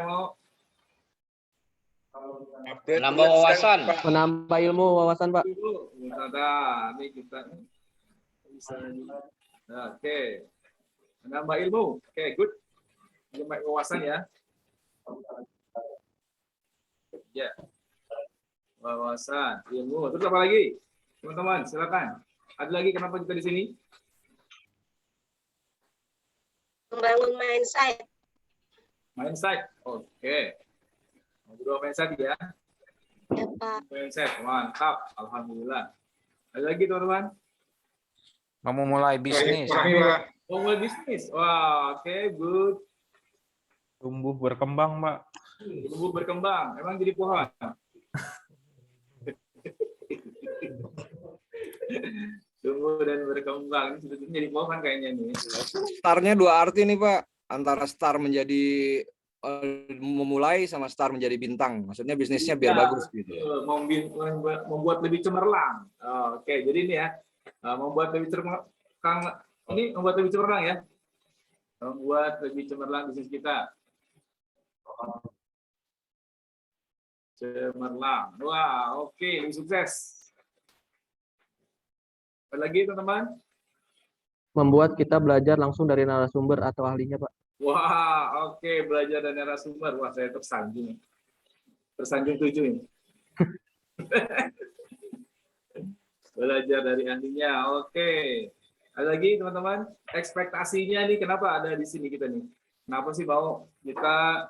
mau menambah wawasan, menambah ilmu wawasan, Pak. ini kita bisa oke, menambah ilmu. Oke, good. Menambah wawasan ya. Ya. Wawasan, ilmu. Terus apa lagi? Teman-teman, silakan. Ada lagi kenapa kita di sini? Membangun mindset. Mindset. Oke. Ngobrol mindset ya. Ya, Pak. Mindset. Mantap. Alhamdulillah. Ada lagi teman-teman? Mau memulai bisnis. Mau mulai bisnis. Wah, oke, good. Tumbuh berkembang, Pak. Tumbuh berkembang. Emang jadi pohon. Tumbuh dan berkembang. Ini sudah jadi pohon kayaknya nih. startnya dua arti nih Pak, antara start menjadi memulai sama start menjadi bintang. Maksudnya bisnisnya biar bagus gitu. Membuat lebih cemerlang. Oke, jadi ini ya, membuat lebih cemerlang. Ini membuat lebih cemerlang ya. Membuat lebih cemerlang bisnis kita. Cemerlang. Wah, oke, lebih sukses. Ada lagi teman-teman? Membuat kita belajar langsung dari narasumber atau ahlinya, Pak. Wah, oke, belajar dari narasumber. Wah, saya tersanjung. Tersanjung 7 ini. Belajar dari ahlinya. Oke. Ada lagi teman-teman? Ekspektasinya nih kenapa ada di sini kita nih? Kenapa sih mau kita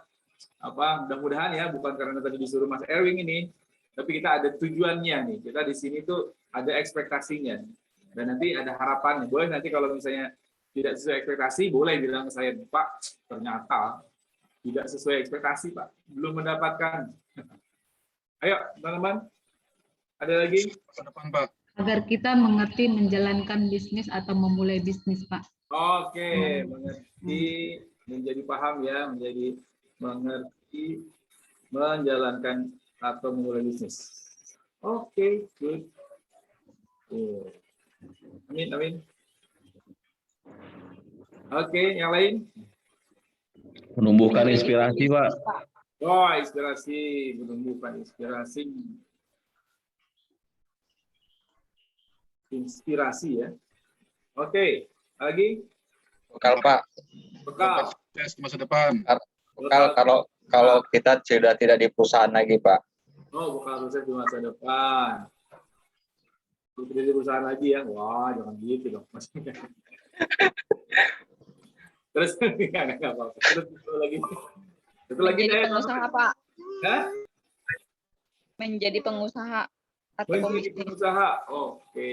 mudah-mudahan ya bukan karena tadi disuruh Mas Erwin ini, tapi kita ada tujuannya nih. Kita di sini tuh ada ekspektasinya. Dan nanti ada harapannya. Boleh nanti kalau misalnya tidak sesuai ekspektasi, boleh bilang ke saya, Pak, ternyata tidak sesuai ekspektasi, Pak. Belum mendapatkan. Ayo, teman-teman. Ada lagi? Depan, Pak. Agar kita mengerti menjalankan bisnis atau memulai bisnis, Pak. Oke, mengerti, menjadi paham ya, menjadi mengerti, menjalankan atau memulai bisnis. Oke, good. Amin, amin. Oke, yang lain? Menumbuhkan inspirasi, Pak. Oh, inspirasi, menumbuhkan inspirasi. Inspirasi ya. Oke, lagi? Bekal, Pak. Bekal. Masa depan. Bekal kalau kita sudah tidak di perusahaan lagi, Pak. Oh, bekal sukses di masa depan. Tidak di perusahaan lagi ya. Wah, jangan gitu dong. Terus enggak apa-apa. Terus satu lagi. Satu lagi menjadi pengusaha, Pak. Hah? Menjadi pengusaha atau Menjadi pebisnis. pengusaha. Oke.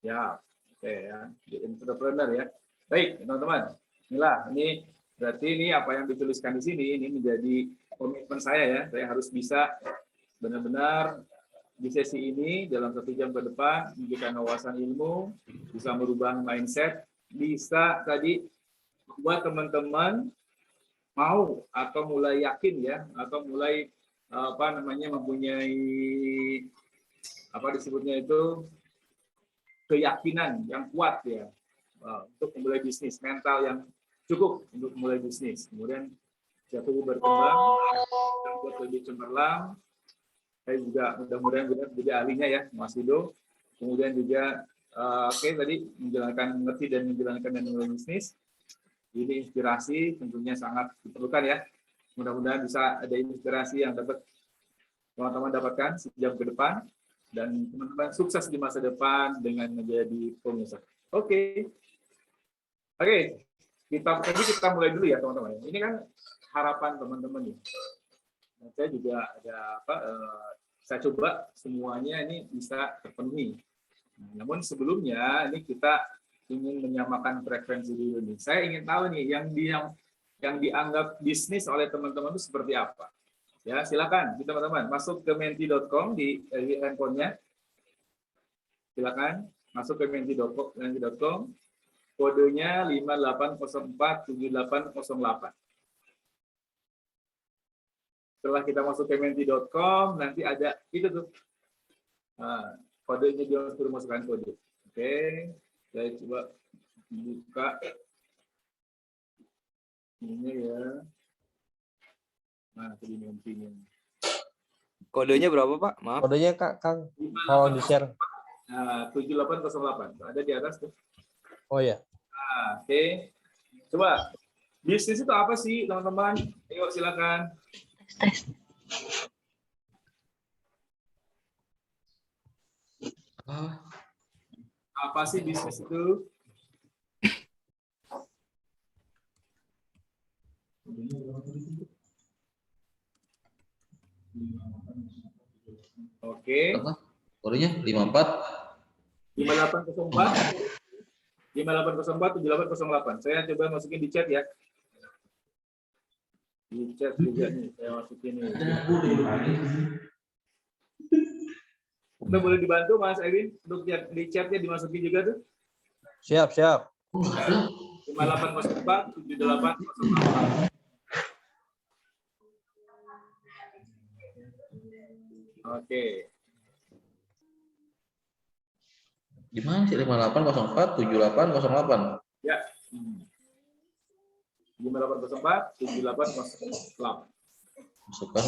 Ya, oke ya. Jadi entrepreneur ya. Baik, teman-teman. Inilah, ini berarti ini apa yang dituliskan di sini ini menjadi komitmen saya ya. Saya harus bisa benar-benar di sesi ini dalam 1 jam ke depan memberikan wawasan ilmu, bisa merubah mindset, bisa tadi buat teman-teman mau atau mulai yakin ya, atau mulai mempunyai disebutnya itu keyakinan yang kuat ya untuk memulai bisnis, mental yang cukup untuk memulai bisnis. Kemudian jatuh berkembang, buat lebih cemerlang. Saya juga mudah-mudahan jadi ahlinya ya, Mas Ido. Kemudian juga tadi mengerti dan menjalankan dan memulai bisnis. Ini inspirasi tentunya sangat diperlukan ya. Mudah-mudahan bisa ada inspirasi yang dapat teman-teman dapatkan sejam ke depan dan teman-teman sukses di masa depan dengan menjadi pengusaha. Oke, kita mulai dulu ya teman-teman. Ini kan harapan teman-teman ya. Saya juga ada saya coba semuanya ini bisa terpenuhi. Namun sebelumnya ini kita ingin menyamakan frekuensi dulu nih. Saya ingin tahu nih yang dianggap bisnis oleh teman-teman itu seperti apa. Ya, silakan teman-teman masuk ke menti.com di handphonenya. Silakan masuk ke menti.com. Kodenya 58047808. Setelah kita masuk ke menti.com, nanti ada itu tuh. Nah, kodenya dia suruh masukkan kode. Oke, saya coba buka ini ya. Nah, premium. Kodenya berapa, Pak? Maaf. Kodenya Kang, kalau di-share. Nah, 7808. Ada di atas tuh. Oh ya. Nah, oke. Coba, bisnis itu apa sih, teman-teman? Ayo, silakan. Apa sih bisnis itu? Oke. Kodenya 54. 5804 7808. Saya coba masukin di chat ya. Di chat juga nih, saya masukin nih. Kita boleh dibantu Mas Erwin untuk di chatnya dimasukin juga tuh. Siap. 5804 7808. Oke. Gimana sih 5804 7808? Ya. 5804 7808. Masukkan.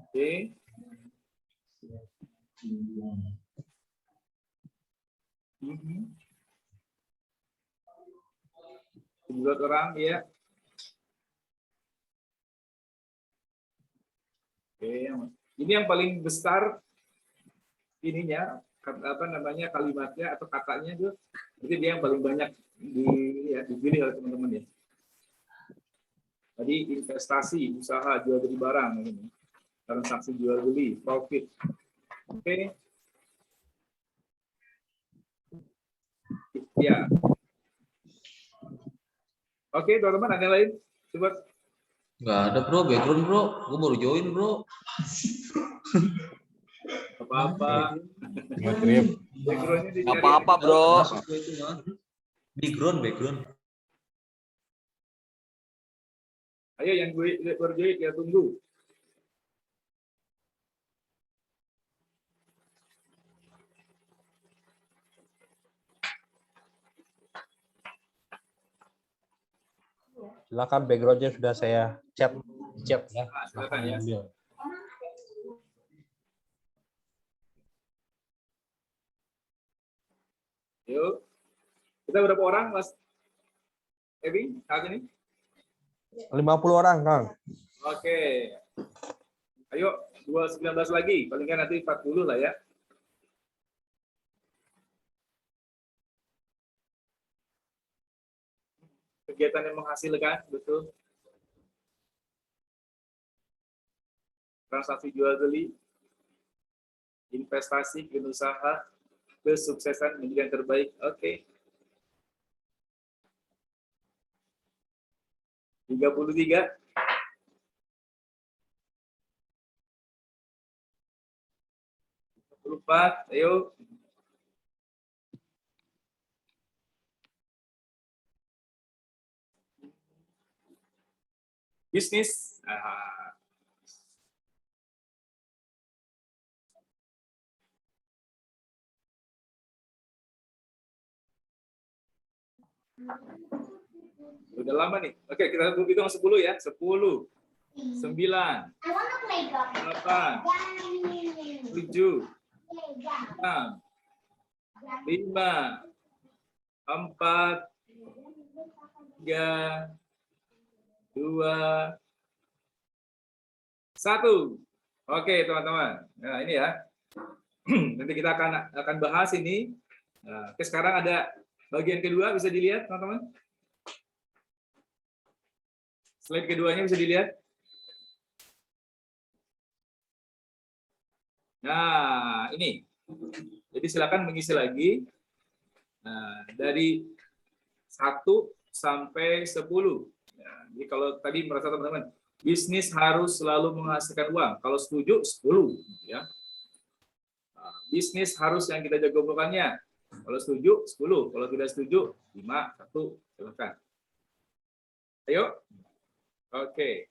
Oke. Buat orang ya. Oke, ini yang paling besar ininya apa namanya kalimatnya atau katanya tuh, jadi dia yang paling banyak dipilih oleh teman-teman ya. Tadi investasi, usaha, jual beli barang, ini. Transaksi jual beli, profit. Oke. Ya. Oke, teman-teman, ada yang lain? Coba. Nggak ada bro, background bro. Gue baru join bro. Apa-apa. Backgroundnya dicari. Nggak apa-apa, Bro. Background. Ayo yang gue berjoin ya tunggu. Silakan, backgroundnya sudah saya chat ya. Silakan ya. Ambil. Yuk. Kita berapa orang, Mas Evi, saat ini? 50 orang, Kang. Oke. Ayo, 19 lagi. Paling nggak nanti 40 lah ya. Kegiatan yang menghasilkan, betul. Transaksi jual beli, investasi, usaha, kesuksesan menjadi yang terbaik. Oke. 33. Ayo. Bisnis. Udah lama nih. Oke, kita hitung 10 ya. 10, 9, 8, 7, 6, 5, 4, 3, 2, 1. Oke, teman-teman. Nah, ini ya. Nanti kita akan bahas ini. Nah, oke, sekarang ada bagian kedua, bisa dilihat, teman-teman. Slide keduanya bisa dilihat. Nah, ini. Jadi silakan mengisi lagi. Nah, dari 1 sampai 10. Nah, jadi kalau tadi merasa teman-teman, bisnis harus selalu menghasilkan uang. Kalau setuju, 10. Ya. Nah, bisnis harus yang kita jago bukannya. Kalau setuju, 10. Kalau tidak setuju, 5, 1. Silakan. Ayo. Oke.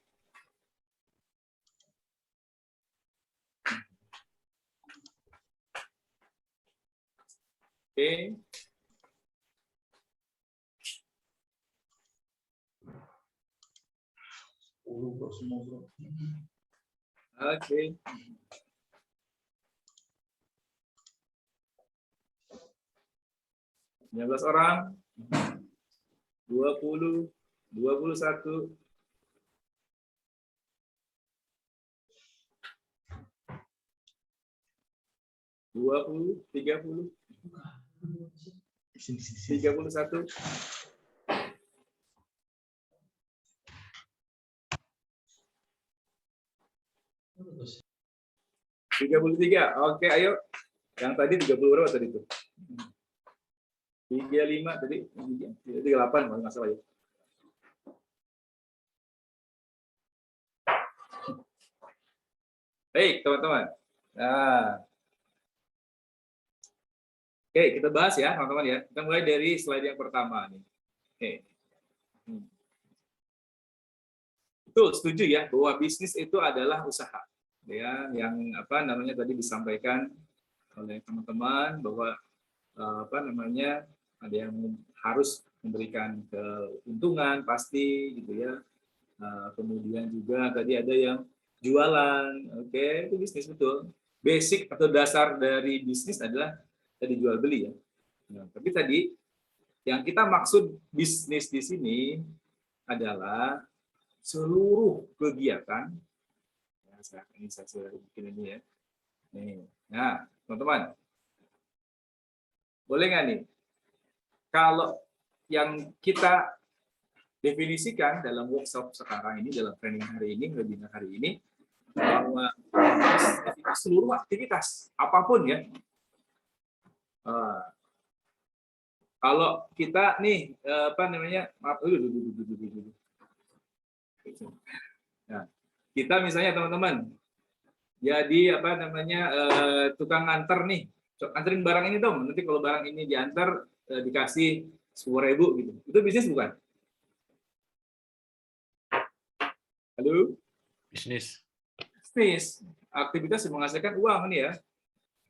Oke. Oke. 19 orang. 20, 21. 20, 30. 31. 33. Oke, ayo. Yang tadi 30 berapa tadi itu? 35 tadi, 38 kalau nggak salah ya. Baik, teman-teman. Nah. Oke, kita bahas ya, teman-teman ya. Kita mulai dari slide yang pertama nih. Oke. Betul, setuju ya bahwa bisnis itu adalah usaha. Ya, yang apa namanya tadi disampaikan oleh teman-teman bahwa apa namanya ada yang harus memberikan keuntungan pasti gitu ya. Kemudian juga tadi ada yang jualan, oke, itu bisnis betul. Basic atau dasar dari bisnis adalah tadi jual beli ya. Nah, tapi tadi yang kita maksud bisnis di sini adalah seluruh kegiatan. Ya, ini saya bikin ini ya. Nih. Nah, teman-teman, boleh nggak nih? Kalau yang kita definisikan dalam workshop sekarang ini, dalam training hari ini, webinar hari ini, bahwa seluruh aktivitas apapun ya. Kalau kita nih apa namanya, maaf, nah, kita misalnya teman-teman, jadi apa namanya tukang nganter nih, anterin barang ini dong, nanti kalau barang ini diantar dikasih 10.000 gitu, itu bisnis bukan? Halo? Bisnis. Bisnis, aktivitas yang menghasilkan uang nih ya.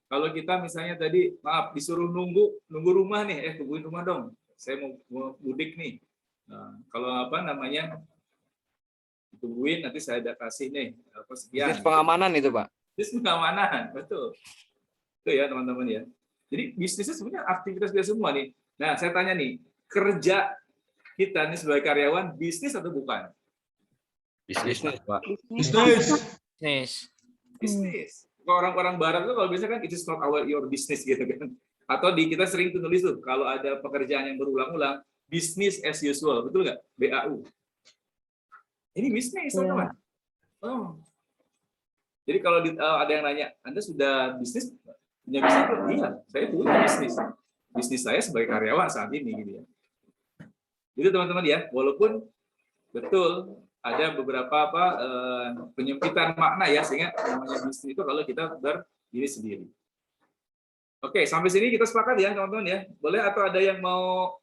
Kalau kita misalnya tadi, maaf, disuruh nunggu rumah nih, tungguin rumah dong, saya mau mudik nih. Nah, kalau apa namanya, tungguin nanti saya ada kasih nih, apa sekian. Bisnis pengamanan itu, Pak. Bisnis pengamanan, betul. Itu ya teman-teman ya. Jadi bisnisnya sebenarnya aktivitas kita semua nih. Nah, saya tanya nih, kerja kita nih sebagai karyawan, bisnis atau bukan? Bisnis, Pak. Bisnis. Bisnis. Orang-orang barat tuh kalau biasanya kan it is not your business gitu kan. Atau di kita sering tuh nulis tuh kalau ada pekerjaan yang berulang-ulang, business as usual, betul nggak? BAU. Ini bisnis, teman-teman. Oh. Jadi kalau ada yang nanya, Anda sudah bisnis? Punya bisnis? Iya, saya punya bisnis. Bisnis saya sebagai karyawan saat ini gitu ya. Itu teman-teman ya, walaupun betul ada beberapa penyempitan makna ya, sehingga namanya bisnis itu kalau kita berdiri sendiri. Oke, sampai sini kita sepakat ya teman-teman ya. Boleh atau ada yang mau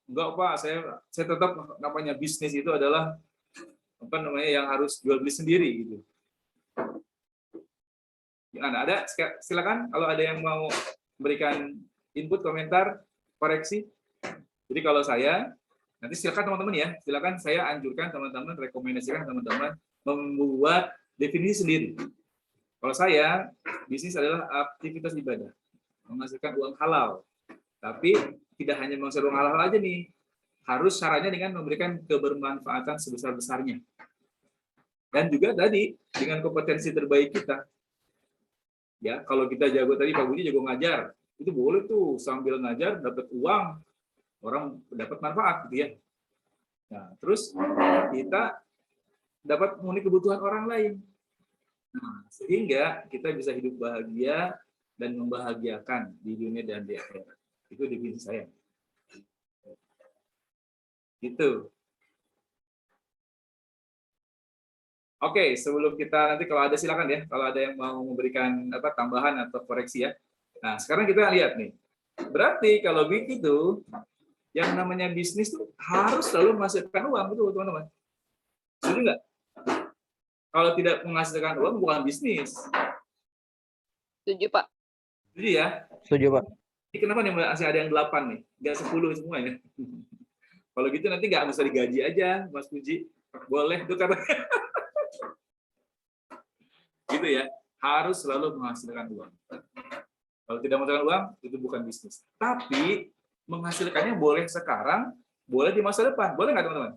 enggak Pak, saya tetap namanya bisnis itu adalah apa namanya yang harus jual beli sendiri gitu. Gimana? Ada? Silakan kalau ada yang mau memberikan input, komentar, koreksi. Jadi kalau saya nanti silakan teman-teman ya, silakan saya anjurkan teman-teman, rekomendasikan teman-teman membuat definisi sendiri. Kalau saya, bisnis adalah aktivitas ibadah, menghasilkan uang halal. Tapi tidak hanya menghasilkan uang halal aja nih, harus syaratnya dengan memberikan kebermanfaatan sebesar-besarnya. Dan juga tadi dengan kompetensi terbaik kita. Ya, kalau kita jago tadi Pak Budi jago ngajar, itu boleh tuh sambil ngajar dapat uang. Orang dapat manfaat gitu ya. Nah, terus kita dapat memenuhi kebutuhan orang lain. Nah, sehingga kita bisa hidup bahagia dan membahagiakan di dunia dan di akhirat. Itu definisi saya. Gitu. Oke, sebelum kita nanti kalau ada silakan ya, kalau ada yang mau memberikan tambahan atau koreksi ya. Nah, sekarang kita lihat nih. Berarti kalau begitu yang namanya bisnis tuh harus selalu menghasilkan uang, betul teman-teman? Setuju nggak? Kalau tidak menghasilkan uang bukan bisnis. Setuju, Pak. Setuju ya? Setuju, Pak. Ini kenapa nih masih ada yang 8 nih? Nggak 10 semua ya? Kalau gitu nanti nggak usah digaji aja, Mas Puji. Boleh tuh karena gitu ya. Harus selalu menghasilkan uang. Kalau tidak menghasilkan uang, itu bukan bisnis. Tapi menghasilkannya boleh sekarang, boleh di masa depan. Boleh nggak teman-teman?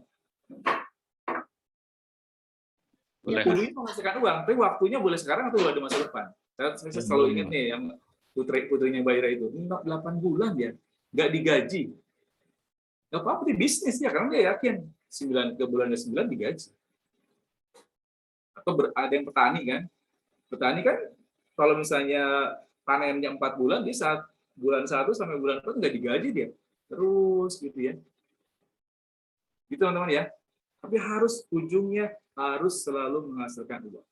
Boleh. Kudunya menghasilkan uang, tapi waktunya boleh sekarang atau boleh di masa depan. Saya selalu ingat nih yang putrinya Mbak Ira itu, 8 bulan ya, nggak digaji. Nggak apa-apa di bisnis ya, karena dia yakin 9 ke bulan 9 digaji. Atau ada yang petani kan, petani kan kalau misalnya panennya 4 bulan, dia saat bulan 1 sampai bulan 4 nggak digaji dia, terus gitu ya. Gitu teman-teman ya. Tapi harus ujungnya harus selalu menghasilkan uang.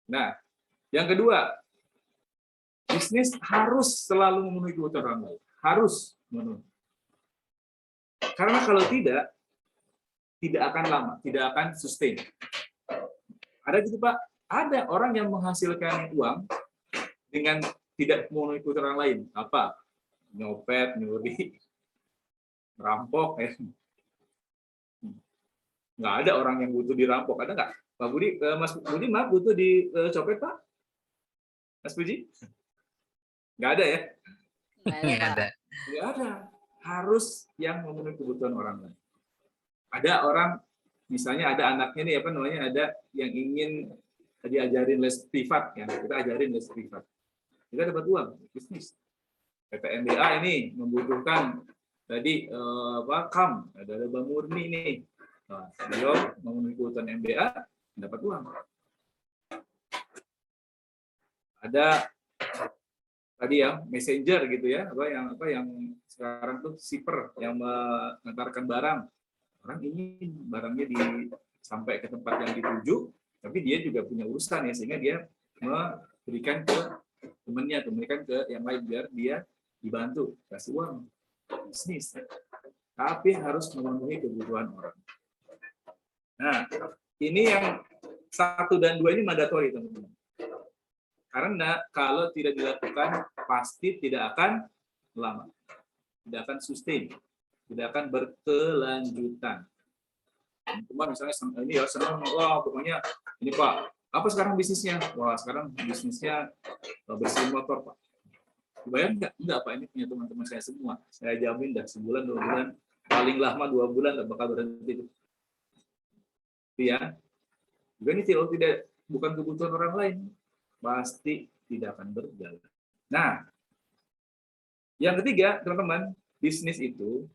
Nah, yang kedua, bisnis harus selalu memenuhi kebutuhan orang lain. Harus memenuhi. Karena kalau tidak akan lama, tidak akan sustain. Ada gitu Pak, ada orang yang menghasilkan uang dengan tidak memenuhi kebutuhan orang lain. Apa? Nyopet, nyuri, merampok. Nggak ada orang yang butuh dirampok, ada nggak? Pak Budi, Mas Budi, maaf butuh dicopet Pak? Mas Budi? Nggak ada ya? Nggak ada. Nggak ada. Harus yang memenuhi kebutuhan orang lain. Ada orang, misalnya ada anaknya nih, apa namanya, ada yang ingin diajarin les privat, ya kita ajarin les privat. Kita dapat uang, bisnis. PT MBA ini membutuhkan tadi kam, ada Mbak Murni nih. Nah, beliau memenuhi kebutuhan MBA, dapat uang. Ada tadi ya messenger gitu ya, apa yang sekarang tuh shipper yang mengantarkan barang. Orang ingin barangnya sampai ke tempat yang dituju, tapi dia juga punya urusan ya, sehingga dia memberikan ke temannya, memberikan ke yang lain biar dia dibantu, kasih uang, bisnis. Tapi harus memenuhi kebutuhan orang. Nah, ini yang 1 dan 2 ini mandatori, teman-teman. Karena kalau tidak dilakukan, pasti tidak akan lama. Tidak akan sustain. Tidak akan berkelanjutan. Cuma misalnya ini ya senang, wah pokoknya ini Pak, apa sekarang bisnisnya? Wah sekarang bisnisnya bersihin motor Pak. Bayang nggak? Enggak Pak, ini punya teman-teman saya semua. Saya jamin dah sebulan, 2 bulan, paling lama 2 bulan nggak bakal berhenti. Ya, juga ini tidak bukan kebutuhan orang lain, pasti tidak akan berjalan. Nah, yang ketiga, teman-teman, bisnis itu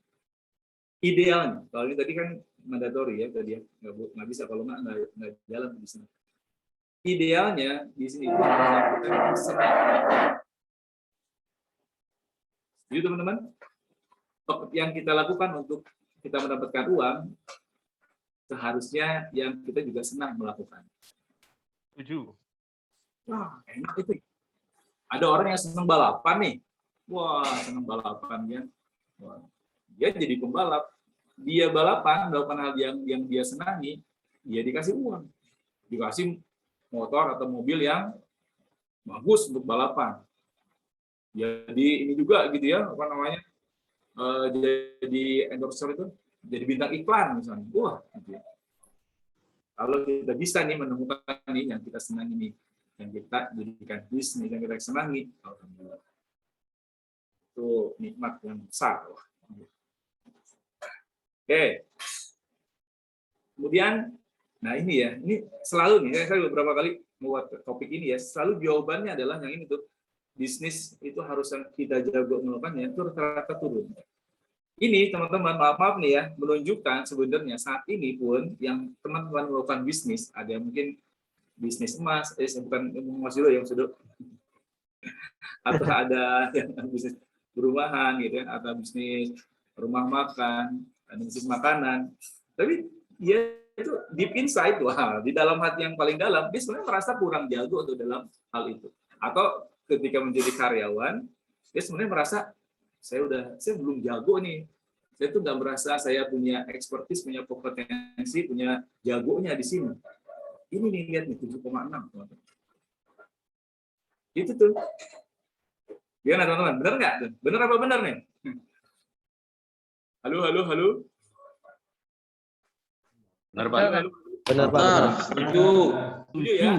idealnya, kalau ini tadi kan mandatori ya, tadi ya, nggak bisa kalau nggak jalan bisnis. Idealnya bisnis itu harus dilakukan dengan senang. Jadi teman-teman, yang kita lakukan untuk kita mendapatkan uang, seharusnya yang kita juga senang melakukan. Setuju. Wah, enak itu. Ada orang yang senang balapan nih. Wah, senang balapan ya. Wah, dia jadi pembalap. Dia balapan, melakukan hal yang dia senangi, dia dikasih uang. Dikasih motor atau mobil yang bagus untuk balapan. Jadi ini juga gitu ya, apa namanya? Jadi endorser itu, jadi bintang iklan misalnya. Wah, gitu ya. Kalau kita bisa nih menemukan nih yang kita senangi nih, yang kita jadikan bisnis yang kita senangi, alhamdulillah. Itu nikmat yang besar. Oke. Kemudian, nah ini ya, ini selalu nih, saya beberapa kali membuat topik ini ya, selalu jawabannya adalah yang ini tuh, bisnis itu harus yang kita jago melakukannya itu rata-rata turun. Ini teman-teman, maaf nih ya, menunjukkan sebenarnya saat ini pun yang teman-teman melakukan bisnis, ada yang mungkin bisnis emas, bukan emas dulu yang sudah, atau ada yang bisnis perumahan gitu ya, atau bisnis rumah makan, ada bisnis makanan. Tapi ya itu deep inside, wah, di dalam hati yang paling dalam, dia sebenarnya merasa kurang jago untuk dalam hal itu. Atau ketika menjadi karyawan, dia sebenarnya merasa saya belum jago nih. Saya tuh nggak merasa saya punya expertise, punya kompetensi, punya jagonya di sini. Ini nih lihat nih 7,6 teman-teman. Itu tuh. Gimana teman-teman? Benar nggak? Benar apa benar nih? Halo, halo, halo. Benar, Pak. Halo, halo. Benar Pak. Benar, Benar. setuju. Setuju ya?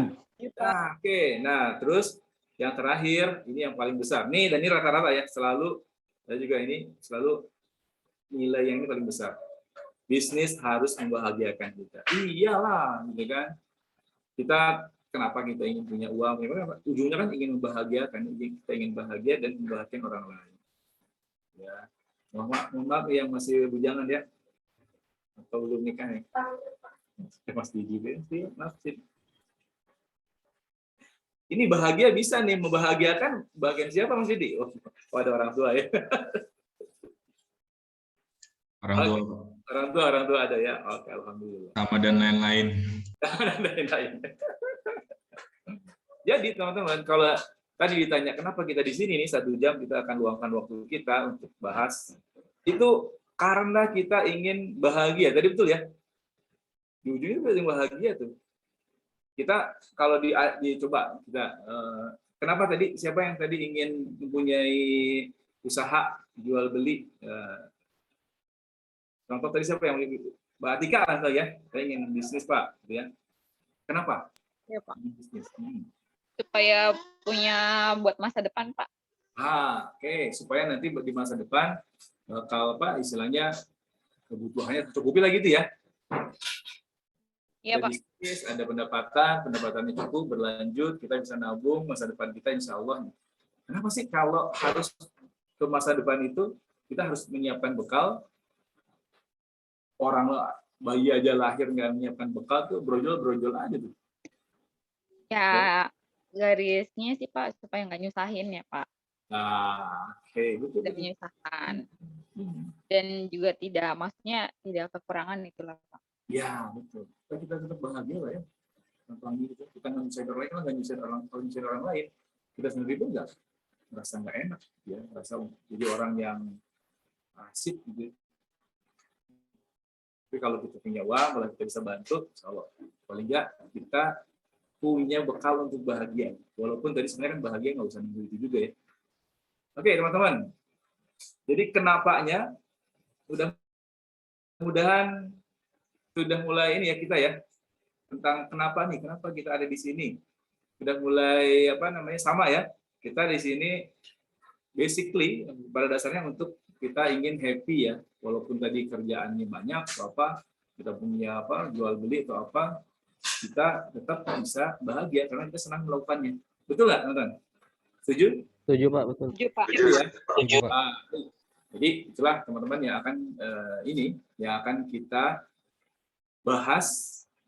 Nah, oke. Nah, terus yang terakhir, ini yang paling besar. Nih, dan ini rata-rata ya, selalu, saya juga ini selalu nilai yang ini paling besar. Bisnis harus membahagiakan kita. Iyalah, gitu kan. Kita, kenapa kita ingin punya uang? Memang ujungnya kan ingin membahagiakan. Kita ingin bahagia dan membahagiakan orang lain. Ya. Mohon maaf yang masih bujangan ya. Atau belum nikah ya. Mas Didi, maaf sih. Ini bahagia bisa nih, membahagiakan bagian siapa Mas Didi? Oh, ada orang tua ya. Orang tua Orang tua ada ya. Oke, alhamdulillah. sama dan lain-lain. Dan lain-lain. Jadi teman-teman, kalau tadi ditanya kenapa kita di sini nih 1 jam kita akan luangkan waktu kita untuk bahas, itu karena kita ingin bahagia. Tadi betul ya? Di ujungnya kita ingin bahagia tuh. Kita kalau dicoba kita kenapa tadi siapa yang tadi ingin mempunyai usaha jual beli? Contoh tadi siapa yang Mbak Atika kan ya? Saya ingin bisnis Pak, gitu ya. Kenapa? Ya, Pak. Bisnis. Supaya punya buat masa depan, Pak. Oke. Supaya nanti di masa depan bakal apa istilahnya kebutuhannya tercukupi lah gitu ya. Iya, Ada Pak. bisnis, ada pendapatannya cukup, berlanjut, kita bisa nabung masa depan kita insya Allah. Kenapa sih kalau harus ke masa depan itu kita harus menyiapkan bekal? Orang bayi aja lahir nggak menyiapkan bekal tuh brojol aja tuh. Ya, garisnya sih, Pak, supaya nggak nyusahin ya, Pak. Nah, oke, betul. Tidak menyusahkan. Dan juga tidak, maksudnya tidak kekurangan itulah, Pak. Ya, betul. Kita tetap bahagia lah ya. Tentang itu kita nggak nyusahin orang lain, nggak nyusahin orang lain. Kita sendiri pun nggak merasa nggak enak, ya, merasa jadi orang yang asik gitu. Tapi kalau kita punya uang, kalau kita bisa bantu, insya Allah. Paling nggak kita punya bekal untuk bahagia. Walaupun tadi sebenarnya kan bahagia nggak usah nunggu itu juga ya. Oke teman-teman. Jadi kenapanya, mudah-mudahan sudah mulai ini ya kita ya. Tentang kenapa nih, kenapa kita ada di sini. Sudah mulai sama ya. Kita di sini basically pada dasarnya untuk kita ingin happy ya. Walaupun tadi kerjaannya banyak atau apa, kita punya jual beli atau apa, kita tetap bisa bahagia karena kita senang melakukannya. Betul nggak, teman-teman? Setuju? Setuju Pak, betul. Setuju, Pak. Setuju ya. Setuju, Pak. Jadi itulah teman-teman yang akan yang akan kita bahas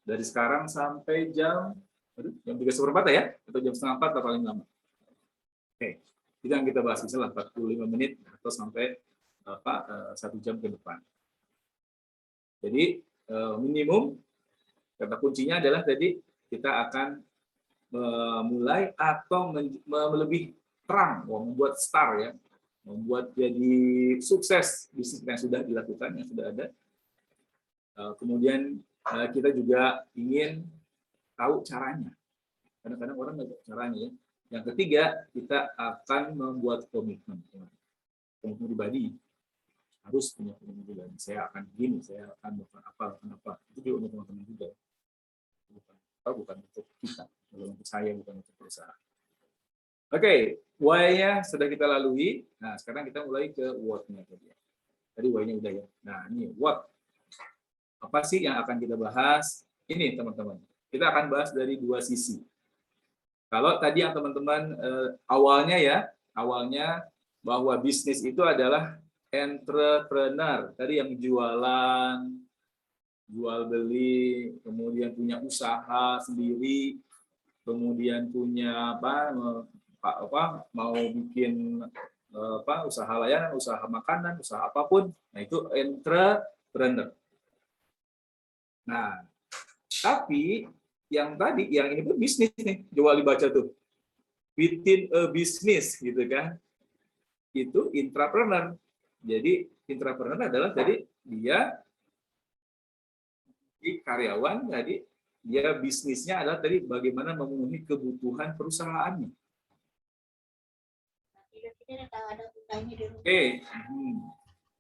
dari sekarang sampai jam 3:15 ya, atau jam 3:30 atau paling lama. Oke, itu yang kita bahas misalnya 45 menit atau sampai 1 jam ke depan. Jadi minimum kata kuncinya adalah tadi kita akan memulai atau lebih terang, membuat star ya, membuat jadi sukses bisnis yang sudah dilakukan, yang sudah ada. Kemudian kita juga ingin tahu caranya. Kadang-kadang orang nggak tahu caranya ya. Yang ketiga, kita akan membuat komitmen pribadi. Harus punya komitmen pribadi. Saya akan begini, saya akan melakukan apa. Itu juga untuk teman-teman juga. Bukan untuk kita, untuk saya, bukan untuk perusahaan. Oke, why-nya sudah kita lalui. Nah, sekarang kita mulai ke what-nya tadi. Tadi why-nya udah ya. Nah, ini what. Apa sih yang akan kita bahas? Ini teman-teman. Kita akan bahas dari 2 sisi. Kalau tadi yang teman-teman awalnya bahwa bisnis itu adalah entrepreneur. Tadi yang jualan, jual beli, kemudian punya usaha sendiri, kemudian punya mau bikin usaha layanan, usaha makanan, usaha apapun. Nah, itu entrepreneur. Nah, tapi yang ini pun bisnis nih, coba dibaca tuh. Within a business gitu kan. Itu intrapreneur. Jadi intrapreneur adalah jadi dia karyawan, jadi dia bisnisnya adalah tadi bagaimana memenuhi kebutuhan perusahaannya. Oke.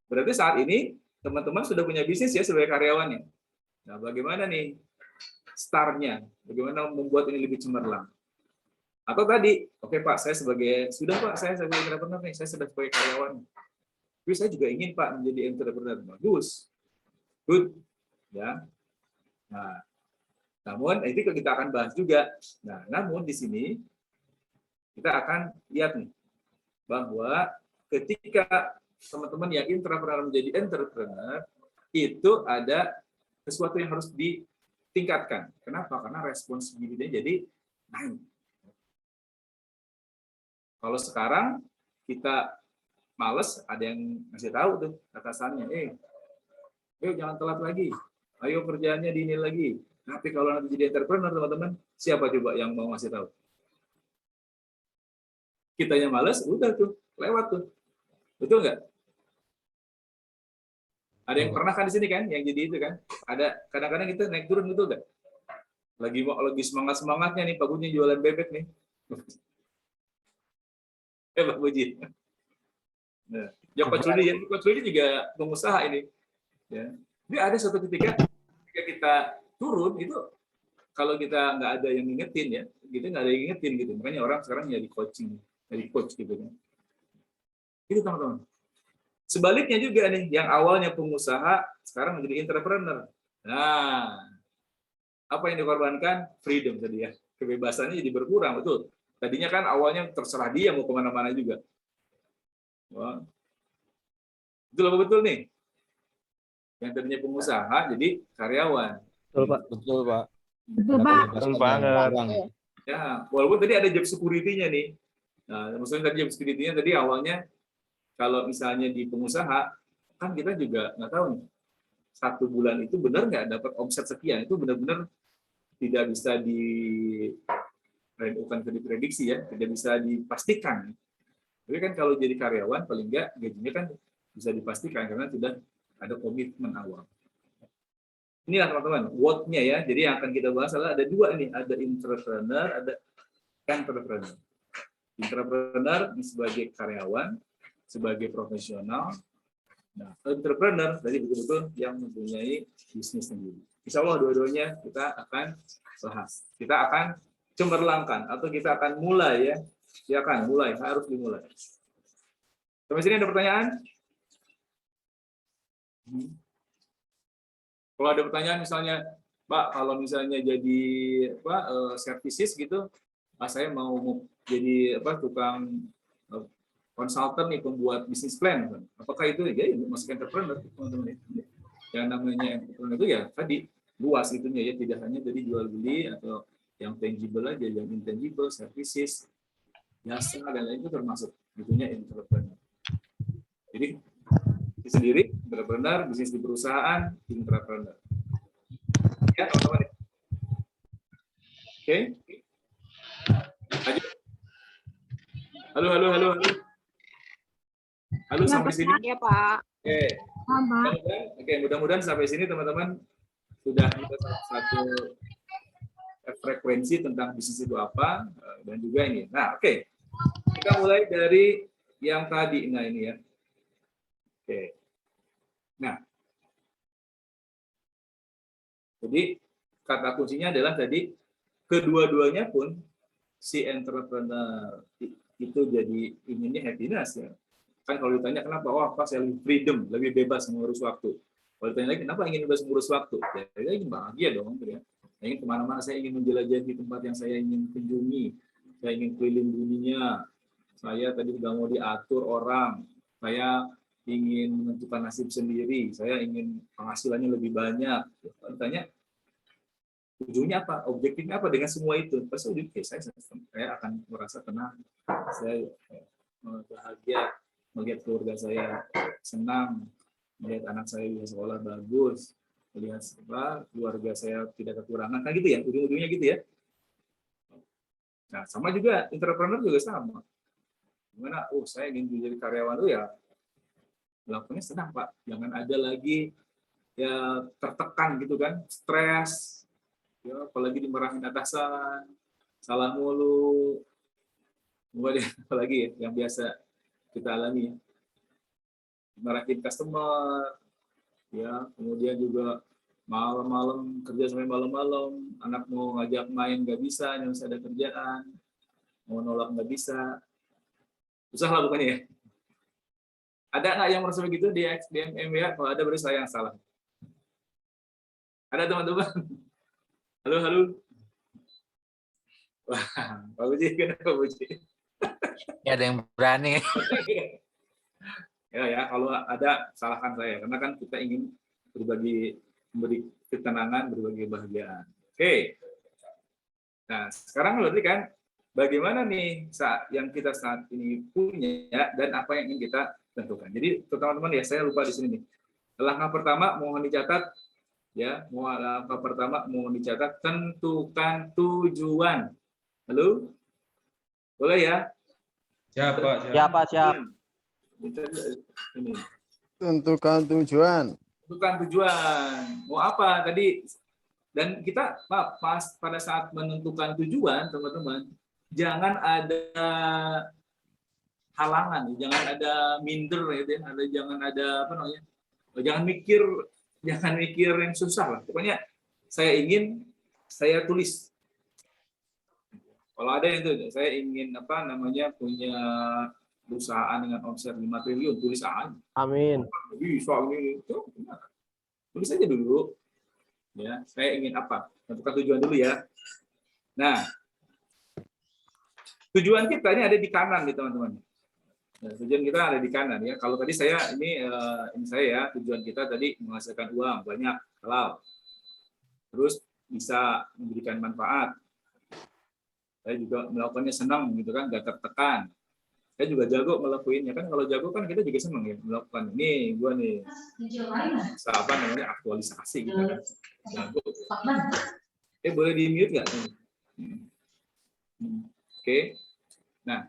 Berarti saat ini teman-teman sudah punya bisnis ya sebagai karyawannya. Nah, bagaimana nih start-nya? Bagaimana membuat ini lebih cemerlang? Atau tadi, oke Pak, saya sebagai entrepreneur nih, saya sudah sebagai karyawan. Tapi saya juga ingin Pak menjadi entrepreneur. Bagus. Good. Ya. Nah, namun itu kita akan bahas juga. Nah, namun di sini kita akan lihat nih bahwa ketika teman-teman yang intrapreneur menjadi entrepreneur, itu ada sesuatu yang harus ditingkatkan. Kenapa? Karena responsibility-nya jadi naik. Kalau sekarang kita males, ada yang ngasih tahu tuh atasannya, ayo jangan telat lagi, ayo kerjaannya dini lagi. Tapi kalau nanti jadi entrepreneur, teman-teman, siapa coba yang mau ngasih tahu? Kitanya males, udah tuh, lewat tuh. Betul nggak? Ada yang pernah kan di sini kan, yang jadi itu kan? Ada kadang-kadang kita naik turun gitu nggak? Lagi semangat-semangatnya nih Pak Buji jualan bebek nih. Pak Buji. Nah, ya Coach Rudy juga pengusaha ini. Ya. Jadi ada suatu ketika kita turun itu, kalau kita nggak ada yang ngingetin ya, kita nggak ada yang ngingetin gitu. Makanya orang sekarang jadi coaching, jadi coach gitu kan. Itu teman-teman. Sebaliknya juga nih, yang awalnya pengusaha sekarang menjadi entrepreneur. Nah, apa yang dikorbankan? Freedom tadi ya, kebebasannya jadi berkurang, betul. Tadinya kan awalnya terserah dia mau kemana-mana juga. Wah. Betul apa betul nih? Yang tadinya pengusaha jadi karyawan. Betul, Pak. Betul, Pak. Betul, Pak. Betul banget. Ya, walaupun tadi ada job security-nya nih. Nah, maksudnya tadi job security-nya tadi awalnya kalau misalnya di pengusaha kan kita juga nggak tahu nih, 1 bulan itu benar nggak dapat omset sekian, itu benar-benar tidak bisa bukan diprediksi ya, tidak bisa dipastikan. Tapi kan kalau jadi karyawan paling nggak gajinya kan bisa dipastikan karena sudah ada komitmen awal. Inilah teman-teman, what-nya ya. Jadi yang akan kita bahas adalah ada 2 nih, ada entrepreneur, ada entrepreneur. Entrepreneur sebagai karyawan, sebagai profesional. Nah, entrepreneur tadi betul-betul yang mempunyai bisnis sendiri. Insya Allah dua-duanya kita akan bahas. Kita akan cemerlangkan atau kita akan mulai ya. Silakan mulai, harus dimulai. Sampai sini ada pertanyaan? Kalau ada pertanyaan misalnya, Pak, kalau misalnya jadi services gitu, saya mau jadi tukang konsultan nih, pembuat bisnis plan, apakah itu ya masuk entrepreneur, teman-teman? Yang namanya entrepreneur itu ya tadi luas itunya ya, tidak hanya jadi jual beli atau yang tangible aja, yang intangible, services, jasa dan lain itu termasuk itunya entrepreneur. Jadi sendiri entrepreneur, bisnis di perusahaan, entrepreneur. Ya teman-teman. Oke. Lanjut. Halo. Halo sampai sini. Ya, Pak. Oke, mudah-mudahan sampai sini teman-teman sudah satu frekuensi tentang bisnis itu apa dan juga ini. Nah, oke. Kita mulai dari yang tadi. Nah, ini ya. Oke. Nah. Jadi kata kuncinya adalah tadi kedua-duanya pun si entrepreneur itu jadi inginnya happiness ya. Kan kalau ditanya kenapa, apa saya lebih freedom, lebih bebas mengurus waktu. Kalau ditanya lagi kenapa ingin bebas mengurus waktu, ya saya ingin bahagia dong, ya. Saya ingin kemana-mana, saya ingin menjelajahi tempat yang saya ingin kunjungi, saya ingin keliling dunia, saya tadi sudah mau diatur orang, saya ingin menentukan nasib sendiri, saya ingin penghasilannya lebih banyak. Kalau ditanya ujungnya apa, objektifnya apa dengan semua itu? Pasti ujungnya saya akan merasa tenang, saya bahagia, melihat keluarga saya senang, melihat anak saya bisa sekolah bagus, melihat keluarga saya tidak kekurangan, kan gitu ya, ujung-ujungnya gitu ya. Nah, sama juga entrepreneur juga sama. Gimana? Saya ingin jadi karyawan ya, melakukannya senang Pak, jangan ada lagi ya tertekan gitu kan, stres, ya apalagi dimarahin atasan, salah mulu. Kemudian apalagi ya yang biasa kita alami ya. Marahin customer, ya, kemudian juga malam-malam kerja sampai malam-malam, anak mau ngajak main nggak bisa, yang ada kerjaan, mau nolak nggak bisa, susah lah pokoknya ya. Ada nggak yang merasa begitu di MWA? Kalau ada berarti saya yang salah. Ada teman-teman? Halo, halo. Wah, Pak Puji, kenapa Pak Puji? Ya ada yang berani. Ya, kalau ada salahkan saya, karena kan kita ingin berbagi, memberi ketenangan, berbagi kebahagiaan. Oke. Nah, sekarang berarti kan bagaimana nih saat yang kita saat ini punya dan apa yang ingin kita tentukan. Jadi teman-teman ya, saya lupa di sini nih. Langkah pertama mohon dicatat ya, langkah pertama mohon dicatat, tentukan tujuan. Halo? Boleh ya? Siap, Pak. Siapa siap? Ini. Tentukan tujuan. Tentukan tujuan. Mau apa tadi? Dan kita pas pada saat menentukan tujuan, teman-teman, jangan ada halangan, jangan ada minder, gitu ya. Jangan ada apa namanya? Jangan mikir yang susah lah. Pokoknya saya tulis. Kalau ada yang itu, saya ingin apa namanya punya perusahaan dengan omset 5 triliun, tulis aja. Amin. Bisa ini itu. Tulis aja dulu. Ya, saya ingin apa? Tentukan tujuan dulu ya. Nah, tujuan kita ini ada di kanan nih teman-teman. Nah, tujuan kita ada di kanan ya. Kalau tadi saya ini saya ya, tujuan kita tadi menghasilkan uang banyak, halal. Terus bisa memberikan manfaat. Saya juga melakukannya senang gitu kan, gak tertekan. Saya juga jago melakukannya kan. Kalau jago kan kita juga senang ya melakukan. Ini gua nih apa namanya aktualisasi gitu kan. Jago. Boleh di mute nggak? Oke. Nah,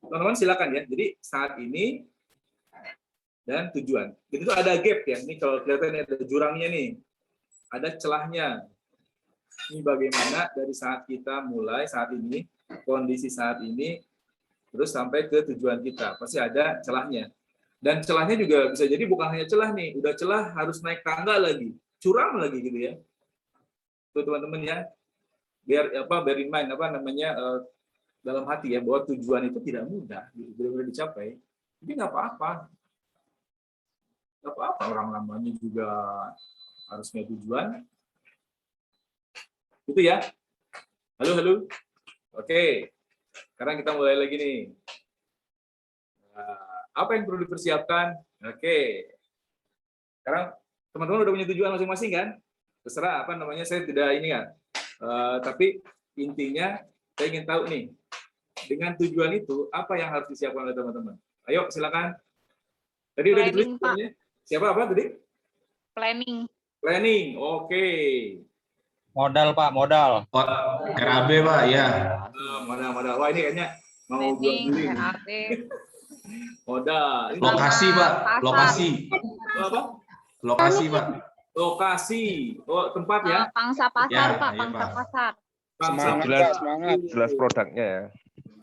teman-teman silakan ya. Jadi saat ini dan tujuan. Itu ada gap ya. Ini kalau kelihatan ada jurangnya nih. Ada celahnya. Ini bagaimana dari saat kita mulai saat ini, kondisi saat ini, terus sampai ke tujuan kita. Pasti ada celahnya. Dan celahnya juga bisa jadi bukan hanya celah nih, udah celah harus naik tangga lagi, curam lagi gitu ya. Tuh teman-teman ya, bear in mind apa namanya dalam hati ya, bahwa tujuan itu tidak mudah, benar-benar dicapai. Tapi nggak apa-apa. Nggak apa-apa, orang namanya juga harus punya tujuan. Itu ya. Halo, halo. Oke. Sekarang kita mulai lagi nih. Apa yang perlu dipersiapkan? Oke. Sekarang teman-teman udah punya tujuan masing-masing kan? Terserah apa namanya, saya tidak ini kan. Tapi intinya saya ingin tahu nih, dengan tujuan itu apa yang harus disiapkan oleh teman-teman? Ayo silakan. Tadi udah ditulis ya? Siapa apa tadi? Planning. Planning. Oke. Modal Pak, modal. RAB Pak, ya. Modal. Wah ini kayaknya mau jual Planning, beli. RAB. Modal. Ini Lokasi Pak, lokasi. apa? Lokasi Pak. Lokasi. Oh, tempat ya. Pangsa pasar Ya, Pak, iya, pangsa Pak. pasar. Semangat. Jelas produknya ya.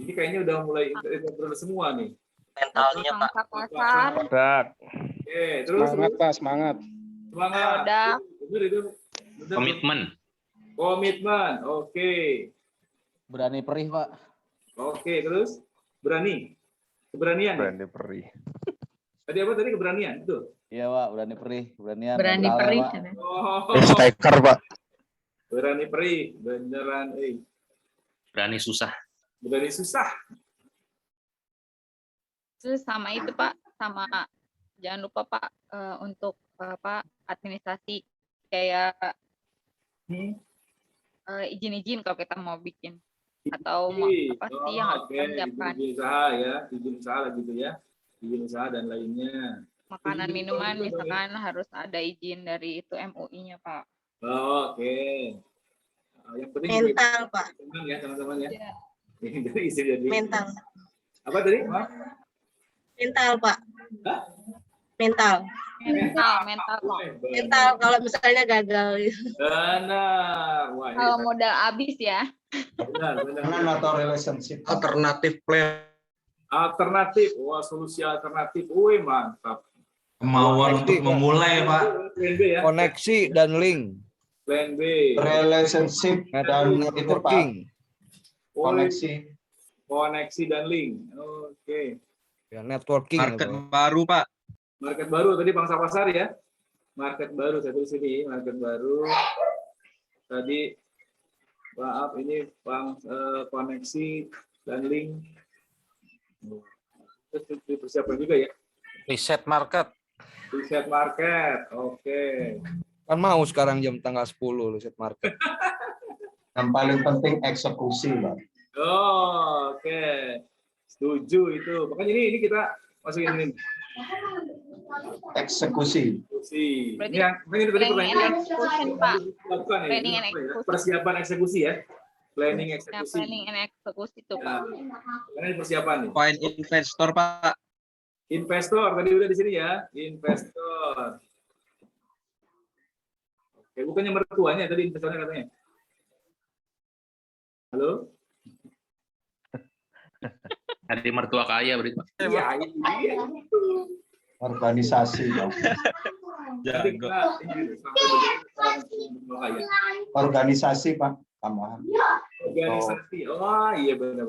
Ini kayaknya udah mulai integrated semua nih. Mentalnya Pak. Pangsa pasar, Produk. Oke, terus Pak, semangat. semangat. produk, Bener itu. Bener. Komitmen. Oke. Berani perih, Pak. Oke, terus berani. Keberanian. Berani perih. Tadi apa tadi keberanian? Itu. Iya, Pak, berani perih, keberanian. Berani mental, perih. Pak. Oh. Stiker, Pak. Berani perih, beneran. Berani susah. Berani susah. terus sama itu Pak, sama jangan lupa Pak untuk apa administrasi kayak izin-izin kalau kita mau bikin atau mau apa sih yang harus kita siapkan. Izin usaha ya, izin usaha lah gitu ya. Izin usaha dan lainnya. Makanan minuman misalkan harus ada izin dari itu MUI-nya Pak. Oke. Yang penting Mental Pak. teman ya teman-teman ya. Ya. Dari izin dari. Mental. Apa tadi? Maaf. Mental Pak. Hah? Mental. Mental kok. Mental kalau misalnya gagal. Benar. Wah, Kalau ini modal habis ya. benar. atau relationship. Alternatif plan. Alternatif. Wah, solusi alternatif. Wih, mantap. Koneksi, Kemauan untuk Pak. memulai, Pak. Plan B ya. Koneksi dan link. Plan B. Relationship dan itu, Pak. Networking. Koneksi. Koneksi dan link. Oke. Ya, networking. Market itu. baru, Pak. Market baru tadi pangsa pasar ya. Market baru saya tulis ini, market baru. Tadi maaf ini koneksi dan link. Terus dipersiapkan juga ya. Riset market. Riset market. Oke. Kan mau sekarang jam tanggal 10 riset market. Yang paling penting eksekusi, Pak. Oh, oke. Setuju itu. Makanya ini kita masukin ini. Eksekusi. Eksekusi. Berarti Ini yang ini tadi planning and pertanyaan. execution, Pak. Lakukan ya. Planning Ini and apa ya? execution. Persiapan eksekusi ya. Planning Ya, eksekusi. planning and eksekusi itu, Nah, Pak. karena ini persiapan nih. Poin investor, Pak. Investor tadi udah di sini ya. Investor. Oke, bukannya mertuanya tadi investornya katanya. Halo? Ada mertua kaya berarti, Pak. Iya, itu dia. Organisasi, Pak. Nanti kita ini sampai begitu kaya. Organisasi, Pak. Tambahan. Organisasi. Oh iya benar.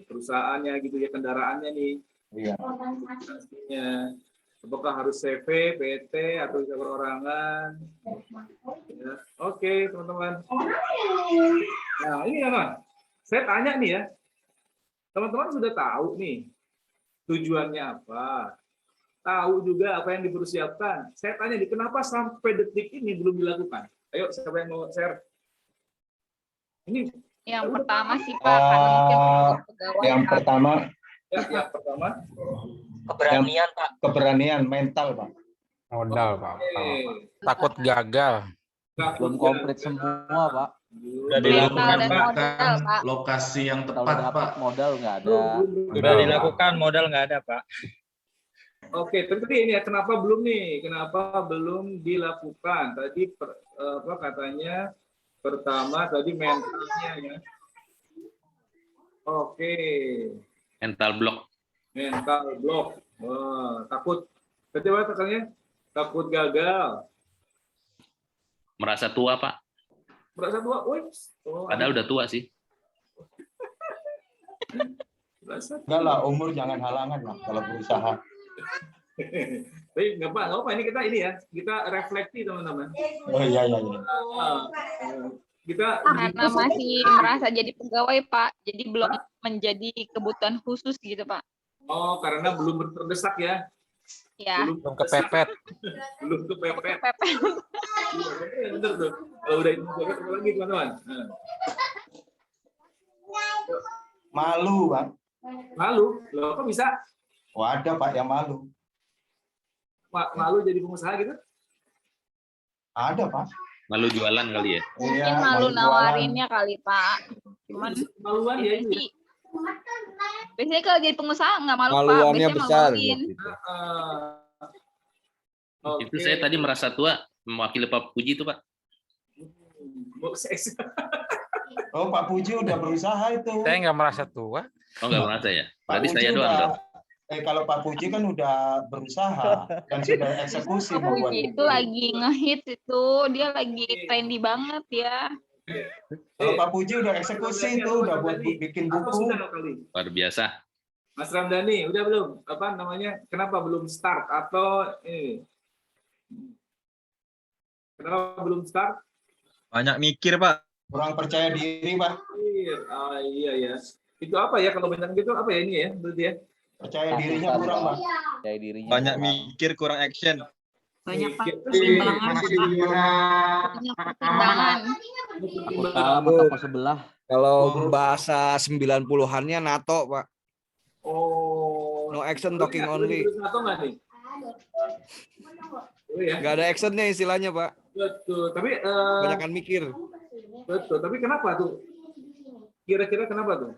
Perusahaannya gitu ya, kendaraannya nih. Iya. Organisasinya. Apakah harus CV, PT atau bisa perorangan? Ya. Oke, teman-teman. Nah, ini ya, saya tanya nih ya. Teman-teman sudah tahu nih tujuannya apa? Tahu juga apa yang dipersiapkan. Saya tanya nih, kenapa sampai detik ini belum dilakukan? Ayo, siapa yang mau share? Ini Yang pertama sih, Pak, karena mungkin untuk pegawai, Yang Pak. pertama, yang pertama. Keberanian, Pak. keberanian mental, Pak. Modal, Pak. Oke. Takut gagal. Belum komplit semua, Pak. Udah Mental dilakukan, dan Pak. modal, Pak. Lokasi yang Kalau tepat, dapat Pak. modal nggak ada. Udah dilakukan, modal nggak ada, Pak. Oke, tapi ini ya kenapa belum nih? Kenapa belum dilakukan? Tadi apa katanya? Pertama tadi mentalnya ya. Oke, Mental block. mental block. Wah, takut. Tadi apa katanya? Takut gagal. Merasa tua, Pak. Merasa tua, woi. Oh, Padahal udah tua sih. merasa Enggak lah, umur jangan halangan lah kalau berusaha. Tapi nggak apa, ini kita ini ya, kita refleksi teman-teman. Oh iya. Kita Karena masih merasa jadi pegawai, Pak. Jadi belum menjadi kebutuhan khusus gitu, Pak. karena belum terdesak ya. Ya, Belum kepepet. Belum kepepet. Pepe. Iya, bener tuh. Kalau udah itu kepepet apa lagi teman-teman? Nah. Malu, Pak. Malu, loh kok bisa Oh, ada, Pak, yang malu. malu jadi pengusaha gitu? Ada, Pak. Malu jualan kali ya. Iya, Mungkin malu jualan. nawarinnya kali, Pak. Cuman Maluan ya ini. sih, biasanya kalau jadi pengusaha nggak malu, Pak. Maluannya Biasanya besar. maluin. Gitu. Itu saya tadi merasa tua mewakili Pak Puji itu, Pak. Oh, Pak Puji udah berusaha itu. Saya nggak merasa tua. Oh, nggak merasa ya? Pak Berarti Puji saya doang dong. kalau Pak Puji kan udah berusaha dan sudah eksekusi membuat Puji itu lagi ngehits itu, dia lagi trendy banget ya. Kalau Pak Puji udah eksekusi itu, udah buat bikin Apa buku. sudah kali? Luar biasa. Mas Ramdhani, udah belum? Apa namanya? Kenapa belum start atau ini? Kenapa belum start? Banyak mikir, Pak. Kurang percaya diri, Pak. Iya ya. Itu apa ya kalau banyak gitu apa ya ini ya berarti ya? Percaya dirinya kurang, Pak. Percaya dirinya. Banyak kurang. mikir, kurang action. Banyak Mikir. pertimbangan, Pak. Banyak pertimbangan. Takut kalah sama toko sebelah. Kalau bahasa 90-annya NATO, Pak. Oh. No action, talking Udah only. atau nggak nih? Oh ya. Nggak ada actionnya istilahnya, Pak. Betul. Tapi Banyakan mikir. betul. Tapi kenapa tuh? Kira-kira kenapa tuh?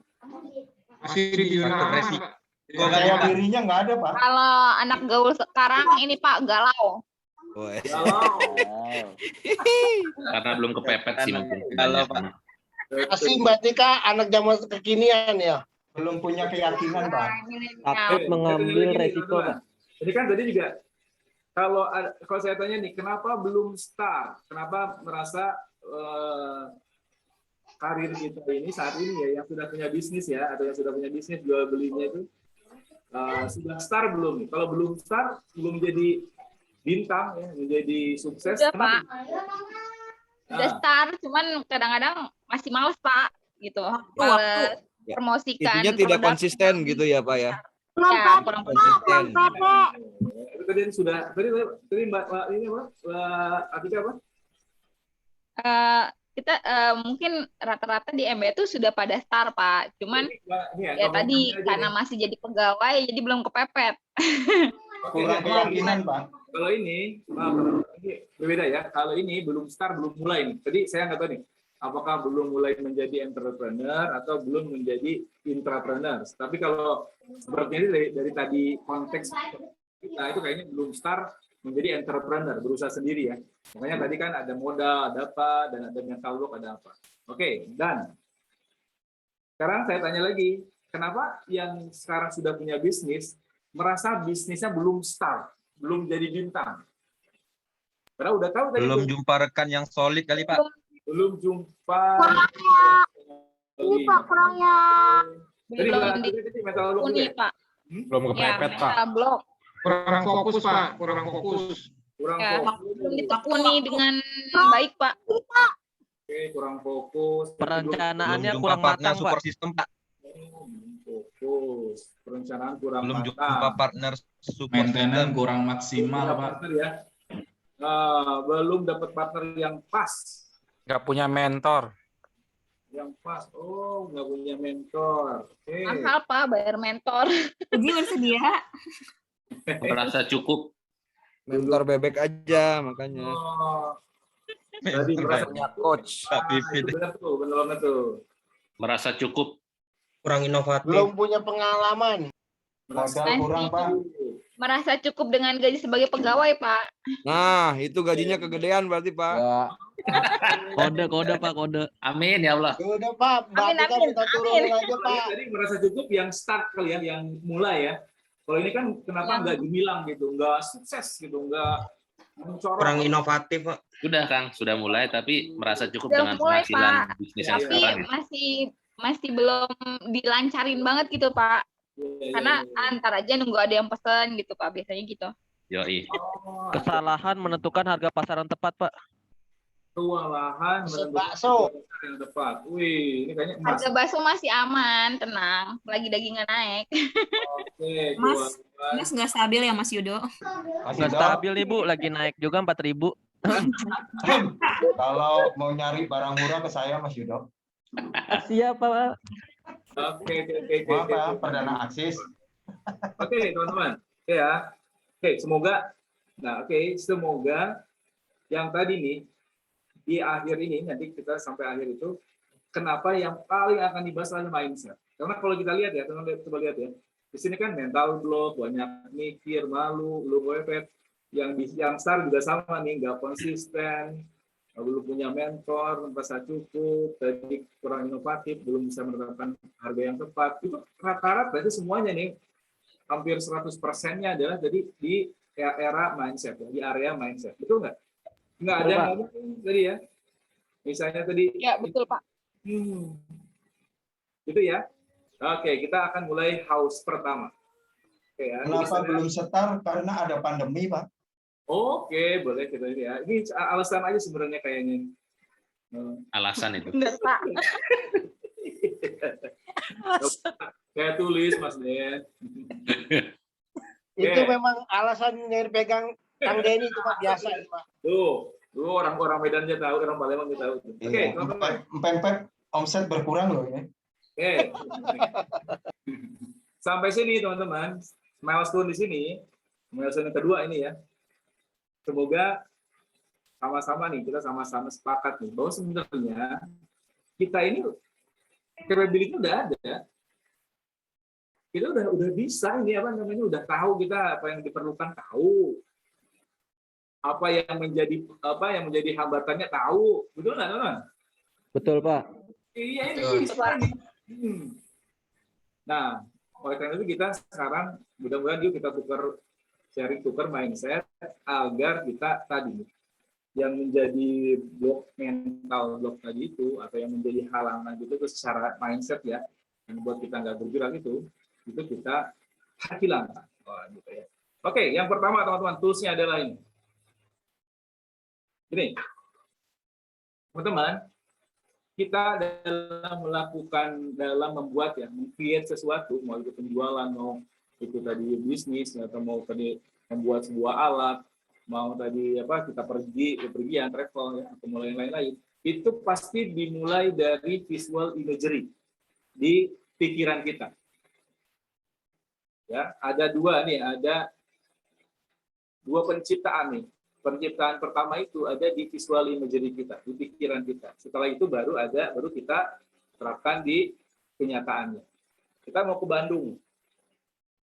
Percaya dirinya nggak ada, Pak. Kalau anak gaul sekarang ini, Pak, galau. Woi. Galau. Karena belum kepepet sih mungkin. Kalau Pak. Asing Mbak Tika anak zaman kekinian ya. Belum punya keyakinan, Pak. Takut mengambil resiko, Pak. Ini kan tadi juga kalau saya tanya nih, kenapa belum start? Kenapa merasa karir kita ini saat ini ya, yang sudah punya bisnis ya, atau yang sudah punya bisnis jual belinya itu sudah start belum nih? Kalau belum start, belum jadi bintang ya, menjadi sukses. Udah, Pak. Udah Nah, start, cuman kadang-kadang masih males, Pak. Gitu. Males Ya. promosikan Intinya tidak produk. konsisten gitu ya Pak ya. Ya, kurang Konsisten. itu tadi sudah tadi Mbak ini Mbak Atika apa? Kita mungkin rata-rata di MB itu sudah pada start, Pak. Cuman ya tadi karena masih jadi pegawai jadi belum kepepet. Kurang keyakinan, Pak. Kalau ini berbeda ya. Kalau ini belum start, belum mulai nih. Tadi saya nggak tahu nih, apakah belum mulai menjadi entrepreneur atau belum menjadi intrapreneur. Tapi kalau seperti ini dari tadi konteks kita itu kayaknya belum start menjadi entrepreneur, berusaha sendiri ya. Makanya tadi kan ada modal, ada apa, dan ada mental block, ada apa. Oke, dan sekarang saya tanya lagi, kenapa yang sekarang sudah punya bisnis merasa bisnisnya belum start, belum jadi bintang? Karena udah tahu tadi Belum jumpa rekan yang solid kali Pak. belum jumpa. Ini Pak kurangnya. Tadi mental block juga Uni, ya? Pak. Belum Ya, mental block. Kurang fokus Pak, kurang fokus. Kurang Ya, fokus. belum ditekuni dengan baik, Pak. Oke, kurang fokus. Perencanaannya Belum kurang jumpa partner matang, Pak. support system Pak. Fokus. Perencanaan kurang Belum matang. jumpa partner support Maintenance system. kurang maksimal, Punya Pak. partner ya. Belum dapat partner yang pas. Nggak punya mentor. Yang pas. Oh, nggak punya mentor. Oke. Mahal, Pak, bayar mentor. Uji bersedia. Merasa cukup. Mentor bebek aja makanya. Oh. Tadi merasa Punya coach. Pak Pipit. benar tuh, benar tuh. Merasa cukup. Kurang inovatif. Belum punya pengalaman. Modal kurang, Pak. Merasa cukup dengan gaji sebagai pegawai, Pak. Nah, itu gajinya kegedean berarti Pak. Ya, Kode, Pak, kode. Amin ya Allah. Udah Pak, Mbak Amin, Tika amin, minta turunin aja Pak. Tadi merasa cukup yang start kali ya, yang mulai ya. Kalau ini kan kenapa nggak gemilang gitu, nggak sukses gitu, nggak mencorong. Kurang inovatif Pak. Sudah Kang, sudah mulai tapi merasa cukup Sudah dengan mulai, penghasilan Pak. bisnis yang Tapi sekarang. masih belum dilancarin banget gitu, Pak. Karena antar aja nunggu ada yang pesen gitu, Pak. Biasanya gitu. Yoi. Kesalahan menentukan harga pasaran tepat, Pak. Kewalahan Maksud menentukan bakso. pasar yang tepat. Wih, ini kayaknya emas. Harga bakso masih aman, tenang. Lagi dagingnya naik. Oke, Mas, kewalahan. Mas nggak stabil ya Mas Yudo? Mas Nggak Yudo, stabil nih, Bu. Lagi naik juga 4.000. kalau mau nyari barang murah ke saya, Mas Yudo. Siap, Pak. Oke. Maaf ya, perdana aksis. Oke, teman-teman. Oke ya. Oke, semoga. Nah, oke, semoga yang tadi nih di akhir ini nanti kita sampai akhir itu kenapa yang paling akan dibahas adalah mindset. Karena kalau kita lihat ya, teman-teman coba lihat ya. Di sini kan mental block, banyak mikir, malu, belum wepet. Yang start juga sama nih, nggak konsisten, belum punya mentor, merasa cukup, tadi kurang inovatif, belum bisa menerapkan harga yang tepat. Itu rata-rata itu semuanya nih hampir 100%-nya adalah jadi di era mindset, ya, di area mindset. Betul nggak? Nggak ada yang ngomong tadi ya. Misalnya tadi. Ya, betul, Pak. Gitu ya. Oke, kita akan mulai house pertama. Oke ya. Kenapa belum start? Karena ada pandemi, Pak. Oke, boleh kita ini ya. Ini alasan aja sebenarnya kayaknya. Alasan itu. Benar, Pak. Saya tulis, Mas Den. Itu memang alasan yang dipegang Kang Denny itu Pak, biasa itu Pak. Tuh orang-orang Medan aja tahu, orang Palembang aja tahu. Oke, teman-teman. Empek-empek omset berkurang loh ya. Oke. Sampai sini teman-teman. Milestone di sini, milestone yang kedua ini ya. Semoga sama-sama nih, kita sama-sama sepakat nih bahwa sebenarnya kita ini capability udah ada. Kita udah bisa ini apa namanya, udah tahu kita apa yang diperlukan, tahu. Apa yang menjadi hambatannya tahu, betul nggak, teman-teman? Betul, Pak. Iya, ini Betul. bisa ini. Nah, oleh karena itu kita sekarang mudah-mudahan yuk kita tukar mindset agar kita tadi yang menjadi mental block tadi itu atau yang menjadi halangan itu secara mindset ya, yang buat kita nggak bergerak itu kita hilangkan. Gitu ya. Oke, yang pertama teman-teman, toolsnya adalah ini. Ini, teman-teman, kita dalam membuat ya, create sesuatu, mau itu penjualan, mau itu tadi bisnis, atau mau tadi membuat sebuah alat, mau tadi kita pergian travel ya, atau mulai lain-lain, itu pasti dimulai dari visual imagery di pikiran kita. Ya, ada dua penciptaan nih. Penciptaan pertama itu ada di visual imagery kita, di pikiran kita. Setelah itu baru kita terapkan di kenyataannya. Kita mau ke Bandung,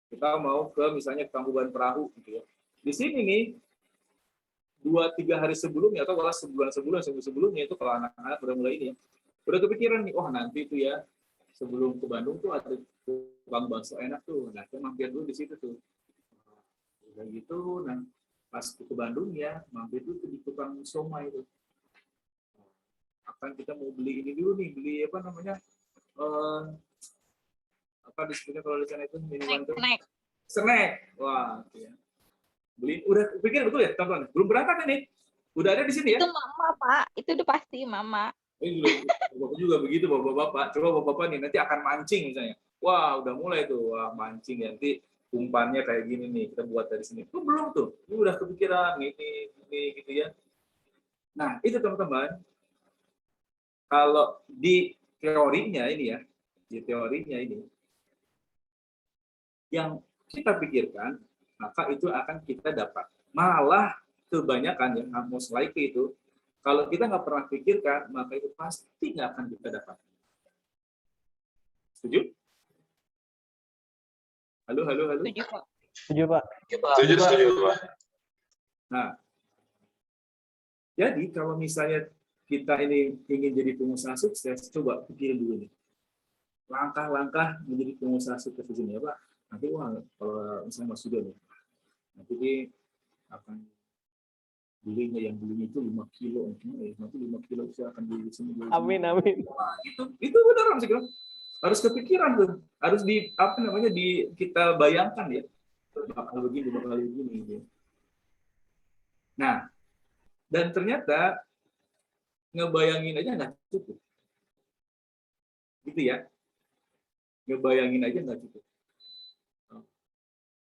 kita mau ke misalnya Tangkuban Perahu, gitu ya. Di sini nih 2-3 hari sebelumnya atau malah sebulan sebelumnya itu kalau anak-anak udah mulai ini, udah kepikiran nih, nanti itu ya sebelum ke Bandung tuh ada tukang bakso enak tuh, nah kita mampir dulu di situ tuh. Udah gitu, nah pas ke Bandung ya, mampir dulu di tukang somai itu. Akan kita mau beli ini dulu nih, beli disebutnya kalau di sana itu minuman tuh. Snack. Wah, ya. Beli, udah pikir betul ya, teman-teman? Belum berangkat ini. Udah ada di sini ya? Itu mama, Pak. Itu udah pasti mama. Bapak juga begitu, bapak-bapak. Coba bapak-bapak nih nanti akan mancing misalnya. Wah, udah mulai tuh, mancing nanti umpannya kayak gini nih, kita buat dari sini. Itu belum tuh, ini udah kepikiran ini gitu ya. Nah, itu teman-teman, kalau di teorinya ini ya, yang kita pikirkan, maka itu akan kita dapat. Malah kebanyakan yang most likely itu, kalau kita nggak pernah pikirkan, maka itu pasti nggak akan kita dapat. Setuju? Halo. Setuju, Pak. Setuju, Pak. Setuju, Pak. Nah, jadi kalau misalnya kita ini ingin jadi pengusaha sukses, coba pikirin dulu nih. Langkah-langkah menjadi pengusaha sukses di sini ya, Pak. Nanti kalau misalnya Mas Yudo nih, nanti dia akan belinya itu 5 kilo, nanti 5 kilo bisa akan beli di sini. Amin. Wah, itu benar sih, harus kepikiran tuh, harus kita bayangkan ya, bakal begini gitu. Nah, dan ternyata ngebayangin aja nggak cukup, gitu ya, ngebayangin aja nggak cukup.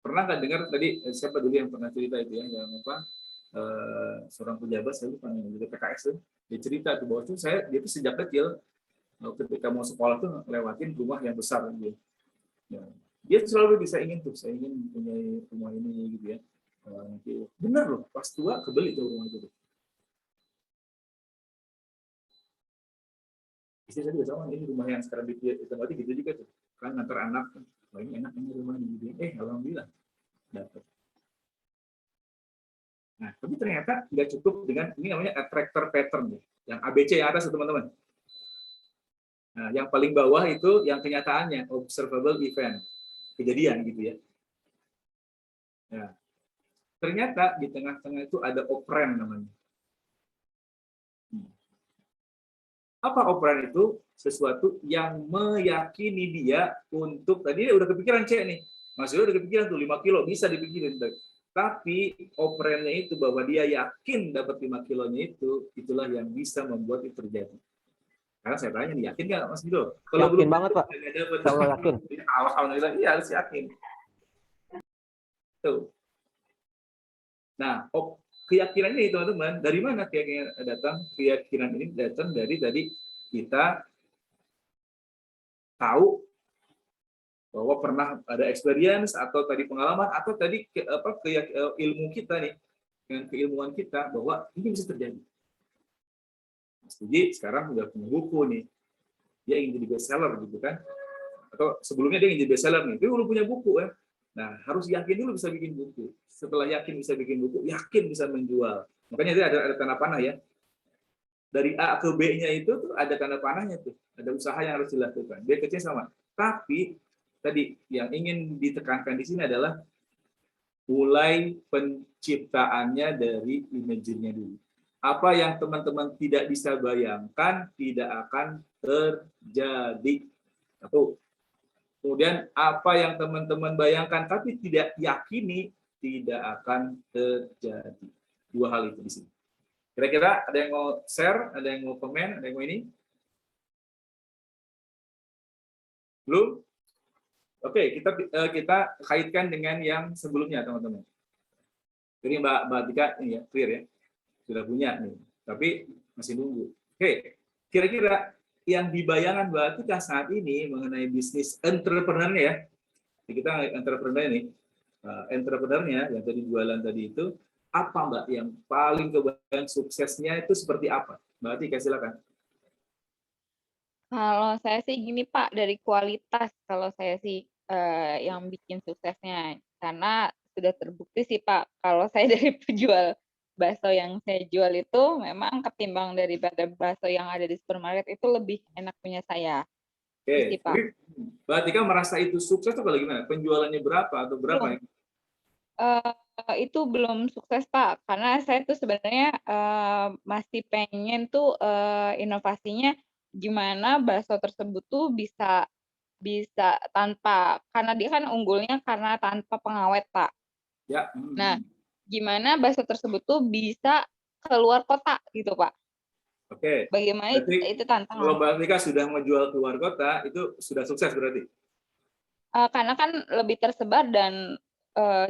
Pernah nggak dengar tadi siapa dulu yang pernah cerita itu ya, yang seorang pejabat saya lupa namanya, PKS tuh, dia cerita tuh bahwa dia tuh sejak kecil ketika mau sekolah tuh lewatin rumah yang besar gitu. Ya. Dia selalu saya ingin punya rumah ini gitu ya. Nanti bener loh, pas tua kebeli tuh rumah itu. Istri saya juga sama, ini rumah yang sekarang ditempati gitu juga tuh. Kan ngantar anak, ini enak ini rumah gitu. Alhamdulillah dapat. Nah, tapi ternyata nggak cukup dengan ini namanya attractor pattern ya. Yang ABC yang atas teman-teman. Nah, yang paling bawah itu yang kenyataannya, observable event, kejadian gitu ya. Nah, ternyata di tengah-tengah itu ada operand namanya. Apa operand itu? Sesuatu yang meyakini dia untuk, tadi dia udah kepikiran nih, maksudnya udah kepikiran tuh 5 kilo, bisa dipikirin. Tapi operandnya itu bahwa dia yakin dapat 5 kilonya itu, itulah yang bisa membuat itu terjadi. Karena saya tanya nih, yakin nggak Mas Guido? Kalau yakin belum banget, Pak. Kalau yakin. Alhamdulillah, iya harus yakin. Tuh. Nah, keyakinan ini teman-teman, dari mana keyakinan datang? Keyakinan ini datang dari tadi kita tahu bahwa pernah ada experience atau tadi pengalaman atau tadi ilmu kita nih, dengan keilmuan kita bahwa ini bisa terjadi. Mas Puji sekarang udah punya buku nih, dia ingin jadi bestseller gitu kan, atau sebelumnya dia ingin jadi bestseller nih, dia udah punya buku ya, Nah, harus yakin dulu bisa bikin buku. Setelah yakin bisa bikin buku, yakin bisa menjual. Makanya itu ada tanda panah ya. Dari A ke B-nya itu tuh ada tanda panahnya tuh. Ada usaha yang harus dilakukan. B kecil sama. Tapi tadi yang ingin ditekankan di sini adalah mulai penciptaannya dari imajinya dulu. Apa yang teman-teman tidak bisa bayangkan tidak akan terjadi. Satu. Kemudian apa yang teman-teman bayangkan tapi tidak yakini tidak akan terjadi. Dua hal itu di sini. Kira-kira ada yang mau share, ada yang mau komen, ada yang mau ini? Belum? Oke, kita kaitkan dengan yang sebelumnya, teman-teman. Jadi Mbak Tika ini ya, clear ya, sudah punya nih, tapi masih nunggu. Oke, kira-kira yang dibayangkan Mbak Tika saat ini mengenai bisnis entrepreneur ya, kita entrepreneur nih, entrepreneurnya yang tadi jualan tadi itu, apa Mbak yang paling kebayang suksesnya itu seperti apa? Mbak Tika silakan. Kalau saya sih gini Pak, dari kualitas kalau saya sih yang bikin suksesnya. Karena sudah terbukti sih Pak, kalau saya dari penjual bakso yang saya jual itu memang ketimbang daripada bakso yang ada di supermarket itu lebih enak punya saya. Oke, Gitu, Pak. jadi Mbak Tika merasa itu sukses atau bagaimana? Penjualannya berapa atau berapa? Itu belum sukses Pak, karena saya tuh sebenarnya masih pengen tuh inovasinya gimana bakso tersebut tuh bisa tanpa, karena dia kan unggulnya karena tanpa pengawet Pak. Ya. Nah, gimana bakso tersebut tuh bisa keluar kota gitu Pak. Oke. Bagaimana Berarti itu tantangan. kalau Mbak Tika sudah menjual keluar kota, itu sudah sukses berarti? Karena kan lebih tersebar dan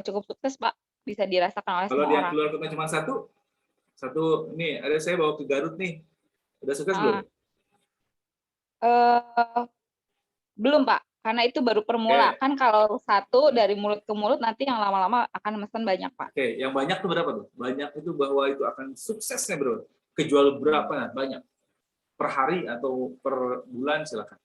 cukup sukses Pak, bisa dirasakan oleh Kalau semua dia orang. keluar kota cuma satu nih, ada saya bawa ke Garut nih, udah sukses belum? Belum Pak, karena itu baru permulaan. Kan kalau satu dari mulut ke mulut, nanti yang lama-lama akan mesen banyak Pak. Oke, yang banyak itu berapa tuh? Banyak itu bahwa itu akan suksesnya bro. Kejual berapa? Banyak. Per hari atau per bulan silakan.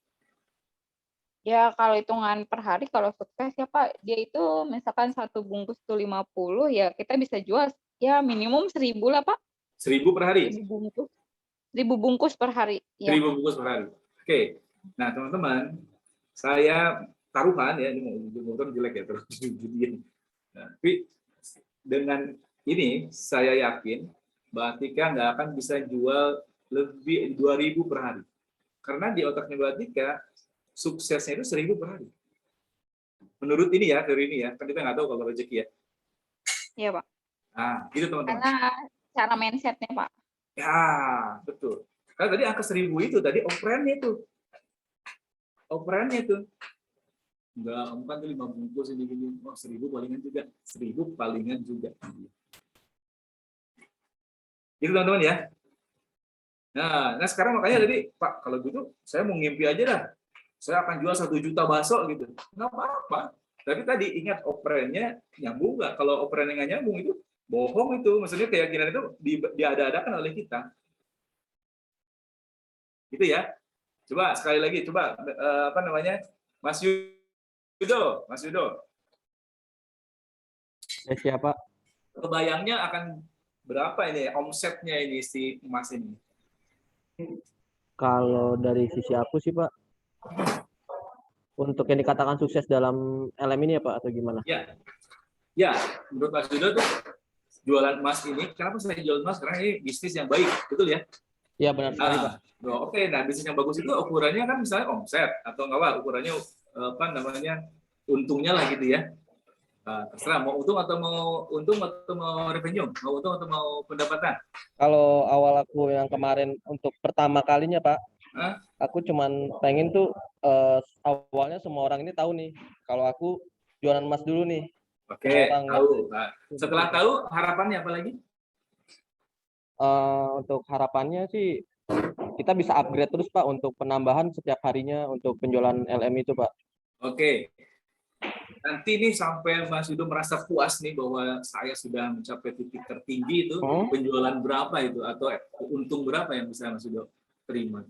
Ya kalau hitungan per hari kalau sukses ya Pak, dia itu misalkan satu bungkus tuh 50, ya kita bisa jual ya minimum 1.000 lah Pak. 1.000 per hari? 1.000 bungkus. 1.000 bungkus per hari. Ya. 1.000 bungkus per hari. Oke. Nah teman-teman, saya taruhan ya, ini motor jelek ya terus judiin. Nah, tapi dengan ini saya yakin Mbak Tika nggak akan bisa jual lebih 2.000 per hari. Karena di otaknya Mbak Tika suksesnya itu 1.000 per hari. Menurut ini ya, teori ini ya, kan kita nggak tahu kalau rezeki ya. Iya Pak. Nah, gitu teman-teman. Karena cara mindsetnya Pak. Ya, betul. Karena tadi angka 1.000 itu tadi operannya itu. Operannya itu. Enggak, kamu kan 5 bungkus ini gini. Oh, 1.000 palingan juga. 1.000 palingan juga. Gitu teman-teman ya. Nah sekarang makanya tadi Pak, kalau gitu saya mau ngimpi aja dah. Saya akan jual 1 juta bakso gitu. Nggak apa-apa. Tapi tadi ingat operannya nyambung nggak? Kalau operannya nggak nyambung itu bohong itu. Maksudnya keyakinan itu diada-adakan oleh kita. Gitu ya. Coba sekali lagi, coba apa namanya, Mas Yudo, Mas Yudo. Ya, siapa? Kebayangnya akan berapa ini omsetnya ini si emas ini? Kalau dari sisi aku sih Pak, untuk yang dikatakan sukses dalam LM ini ya Pak, atau gimana? Ya, menurut Mas Yudo tuh jualan emas ini, kenapa saya jual emas? Karena ini bisnis yang baik, betul ya? Iya benar sekali Pak. Oke, nah bisnis yang bagus itu ukurannya kan misalnya omset atau enggak apa, ukurannya apa namanya untungnya lah gitu ya. Terserah mau untung atau mau revenue, mau untung atau mau pendapatan. Kalau awal aku yang kemarin untuk pertama kalinya Pak, aku cuman pengen tuh awalnya semua orang ini tahu nih kalau aku jualan emas dulu nih. Oke, tahu. Nah, setelah tahu harapannya apa lagi? Untuk harapannya sih kita bisa upgrade terus Pak untuk penambahan setiap harinya untuk penjualan LM itu Pak. Oke. Nanti nih sampai Mas Yudo merasa puas nih bahwa saya sudah mencapai titik tertinggi itu, penjualan berapa itu atau untung berapa yang bisa Mas Yudo terima?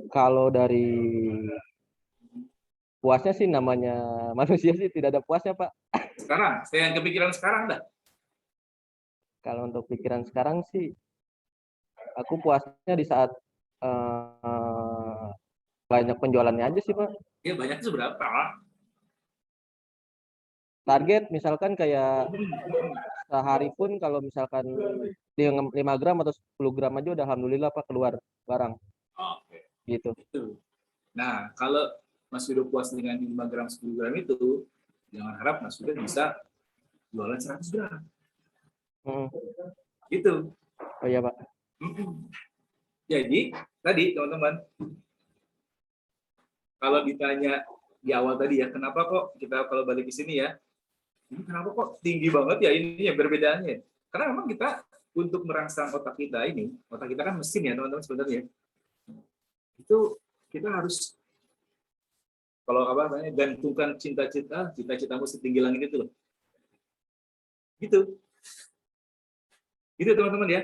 Kalau dari puasnya sih namanya manusia sih tidak ada puasnya, Pak. Sekarang, saya yang kepikiran sekarang dah. Kalau untuk pikiran sekarang sih, aku puasnya di saat banyak penjualannya aja sih, Pak. Ya banyak itu berapa? Target misalkan kayak sehari pun kalau misalkan 5 gram atau 10 gram aja udah alhamdulillah Pak keluar barang. Oke. Gitu. Nah, kalau Mas Yudo puas dengan 5 gram, 10 gram itu, jangan harap Mas Yudo bisa jualan 100 gram. Gitu. Oh iya, Pak. Jadi, tadi teman-teman, kalau ditanya di awal tadi ya, kenapa kok kita kalau balik ke sini ya, ini kenapa kok tinggi banget ya ini ya perbedaannya? Karena memang kita untuk merangsang otak kita ini, otak kita kan mesin ya teman-teman sebenarnya. Itu kita harus kalau apa namanya gantungkan cita-citamu setinggi langit itu loh. Gitu. Gitu teman-teman ya.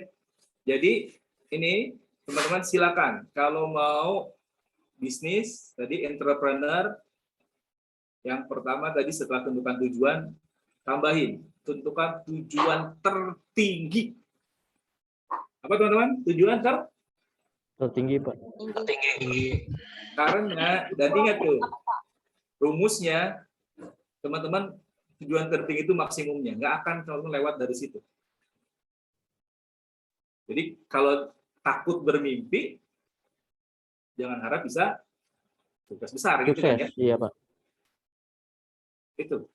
Jadi ini teman-teman silakan kalau mau bisnis tadi entrepreneur yang pertama tadi setelah tentukan tujuan tambahin tentukan tujuan tertinggi. Apa teman-teman? Tujuan tertinggi, Pak. Tertinggi. Karena dan ingat tuh rumusnya teman-teman tujuan tertinggi itu maksimumnya, nggak akan selalu lewat dari situ. Jadi kalau takut bermimpi, jangan harap bisa sukses besar. Gitu kan, ya? Iya, Pak. Itu.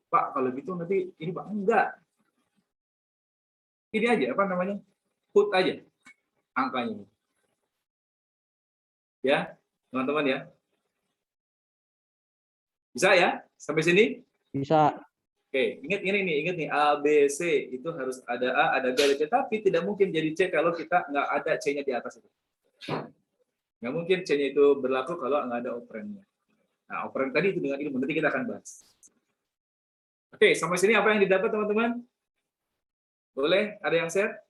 Pak, kalau gitu nanti ini Pak, enggak. Ini aja, apa namanya? Put aja angkanya. Ya, teman-teman ya. Bisa ya? Sampai sini? Bisa. Oke, ingat nih A, B, C itu harus ada A, ada B, ada C, tapi tidak mungkin jadi C kalau kita nggak ada C-nya di atas itu. Nggak mungkin C-nya itu berlaku kalau nggak ada operannya. Nah, operan tadi itu dengan ilmu, nanti kita akan bahas. Oke, sampai sini apa yang didapat teman-teman? Boleh? Ada yang share?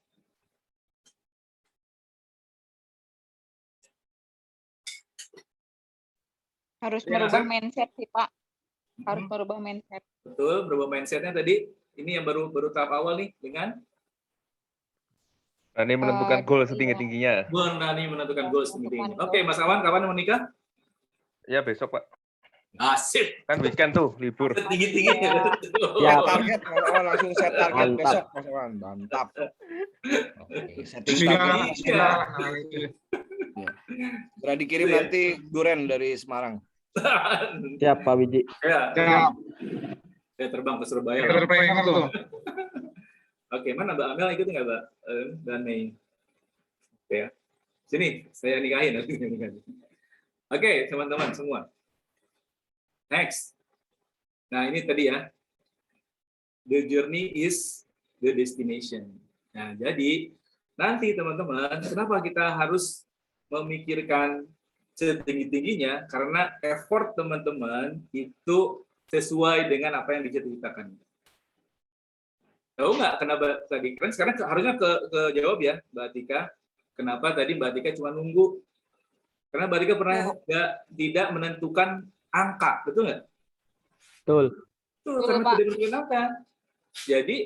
Harus merubah mindset sih, Pak. Harus merubah mindset. Betul, berubah mindsetnya tadi. Ini yang baru tahap awal nih dengan berani menentukan goal setinggi-tingginya. Berani menentukan goal setinggi-tingginya. Oke, Mas Awan, kapan mau nikah? Ya besok, Pak. Asik. Kan weekend tuh, libur. Tinggi-tingginya. Ya, target langsung set target besok, Mas Awan. Mantap. Oke, setting target. Sudah dikirim nanti duren dari Semarang. Siap, Pak Wiji. Ya. Saya terbang ke Surabaya. Oke, mana Mbak Amel ikut nggak, Mbak? Dan Mei. Oke ya. Sini, saya nikahin. Oke, teman-teman semua. Next. Nah, ini tadi ya. The journey is the destination. Nah, jadi nanti teman-teman, kenapa kita harus memikirkan setinggi-tingginya? Karena effort teman-teman itu sesuai dengan apa yang diceritakan. Tahu nggak kenapa tadi? Kan sekarang harusnya ke jawab ya, Mbak Tika. Kenapa tadi Mbak Tika cuma nunggu? Karena Mbak Tika pernah tidak menentukan angka, betul nggak? Betul. Betul, karena tidak menentukan angka. Jadi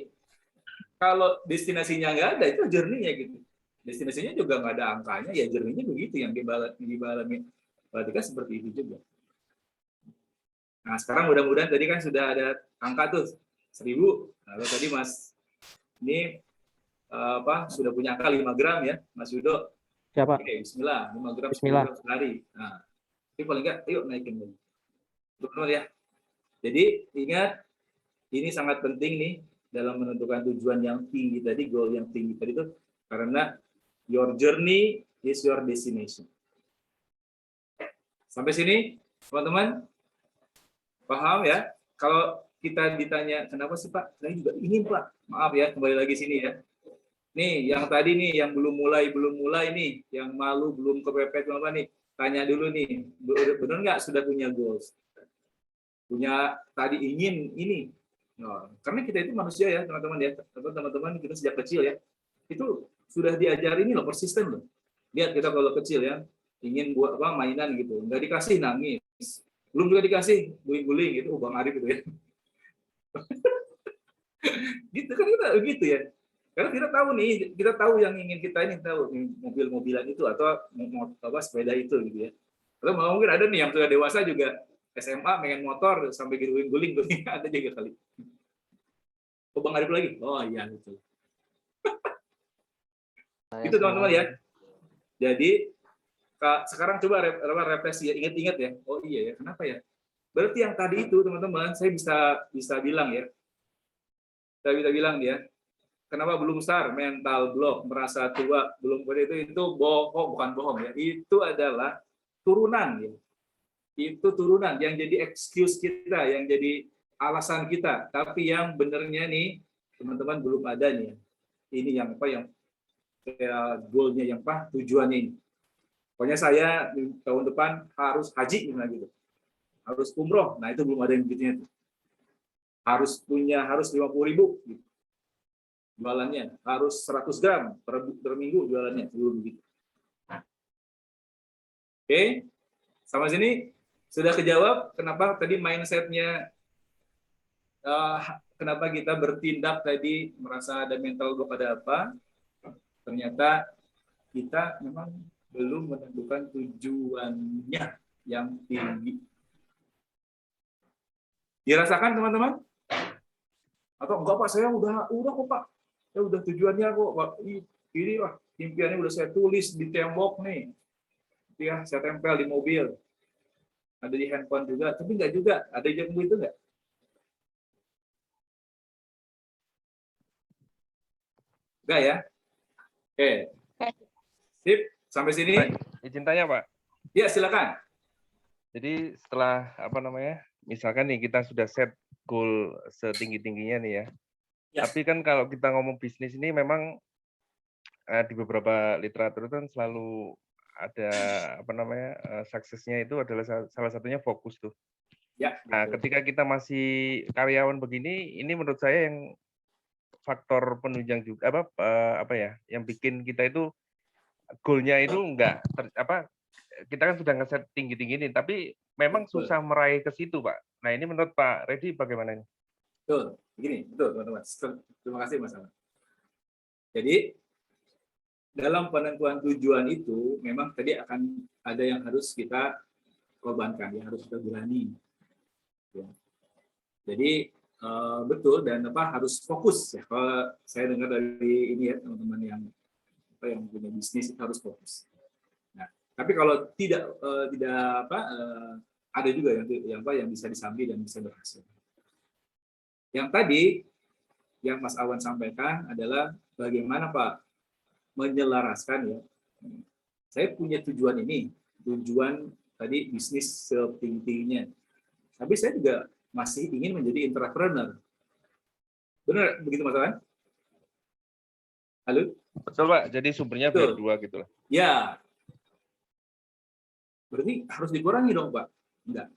kalau destinasinya nggak ada, itu journey-nya gitu. Destinasinya juga nggak ada angkanya, ya journey-nya begitu yang dibalami Mbak Tika seperti itu juga. Nah, sekarang mudah-mudahan tadi kan sudah ada angka tuh 1000. Lalu tadi Mas ini sudah punya angka 5 gram ya, Mas Yudo. Siapa? Oke, bismillah, 5 gram, 10 Bismillah. gram sehari. Nah, ini paling enggak, yuk naikin lagi. Teman-teman ya. Jadi ingat, ini sangat penting nih dalam menentukan tujuan yang tinggi tadi, goal yang tinggi tadi itu, karena your journey is your destination. Sampai sini, teman-teman? Paham ya? Kalau kita ditanya, kenapa sih Pak? Saya juga ingin Pak. Maaf ya, kembali lagi sini ya. Nih, yang tadi nih, yang belum mulai nih, yang malu, belum kepepet, apa nih? Tanya dulu nih, benar nggak sudah punya goals? Punya tadi ingin ini. Nah, karena kita itu manusia ya, teman-teman ya. Teman-teman kita sejak kecil ya. Itu sudah diajari ini loh, persisten loh. Lihat kita kalau kecil ya, ingin buat apa mainan gitu, nggak dikasih nangis. belum juga dikasih guling-guling gitu, Bang Arif gitu ya. Gitu kan kita begitu ya. Karena kita tahu nih, kita tahu yang ingin kita ini tahu mobil-mobilan itu atau sepeda itu gitu ya. Atau mungkin ada nih yang sudah dewasa juga SMA pengen motor sampai guling-guling tuh ada juga kali. Oh, Bang Arif lagi. Oh iya gitu. Itu teman-teman ya. Jadi sekarang coba refleksi ya, ingat-ingat ya. Oh iya ya, kenapa ya? Berarti yang tadi itu teman-teman saya bisa bilang ya. Saya bisa bilang ya. Kenapa belum STAR, mental block, merasa tua, belum itu bohong, bukan bohong ya. Itu adalah turunan ya. Itu turunan yang jadi excuse kita, yang jadi alasan kita. Tapi yang benernya nih teman-teman belum ada nih. Ini yang apa yang goalnya yang apa tujuannya ini. Pokoknya saya tahun depan harus haji misalnya gitu. Harus umroh. Nah, itu belum ada yang begitunya tuh. Harus 50.000 gitu. Jualannya harus 100 gram per minggu jualannya belum begitu. Oke. Sama sini sudah kejawab kenapa tadi mindset-nya kenapa kita bertindak tadi merasa ada mental block ada apa? Ternyata kita memang belum menentukan tujuannya yang tinggi. Dirasakan teman-teman? Atau enggak Pak, saya udah kok Pak. Saya udah tujuannya kok Pak. Ini lah impiannya udah saya tulis di tembok nih. Ya, saya tempel di mobil. Ada di handphone juga, tapi enggak juga. Ada yang itu enggak? Enggak ya? Oke. Sip, sampai sini. Izin tanya, Pak. Ya, silakan. Jadi setelah misalkan nih kita sudah set goal setinggi-tingginya nih ya. Tapi kan kalau kita ngomong bisnis ini memang di beberapa literatur kan selalu ada suksesnya itu adalah salah satunya fokus tuh. Ya. Nah, ketika kita masih karyawan begini, ini menurut saya yang faktor penunjang juga yang bikin kita itu goalnya itu enggak kita kan sudah ngeset tinggi-tinggi ini, tapi memang susah meraih ke situ, Pak. Nah, ini menurut Pak Reddy bagaimana ini? Betul, begini, betul teman-teman. Terima kasih Mas Alan. Jadi dalam penentuan tujuan itu memang tadi akan ada yang harus kita korbankan, yang harus kita berani. Ya. Jadi betul dan harus fokus ya. Kalau saya dengar dari ini ya teman-teman yang punya bisnis itu harus fokus. Nah, tapi kalau tidak ada juga yang bisa disambi dan bisa berhasil. Yang tadi yang Mas Awan sampaikan adalah bagaimana Pak menyelaraskan ya. Saya punya tujuan ini, tujuan tadi bisnis setinggi-tingginya. Tapi saya juga masih ingin menjadi entrepreneur. Benar begitu Mas Awan? Halo? Betul Pak, jadi sumbernya biar dua gitu lah. Ya. Berarti harus dikurangi dong Pak? Enggak.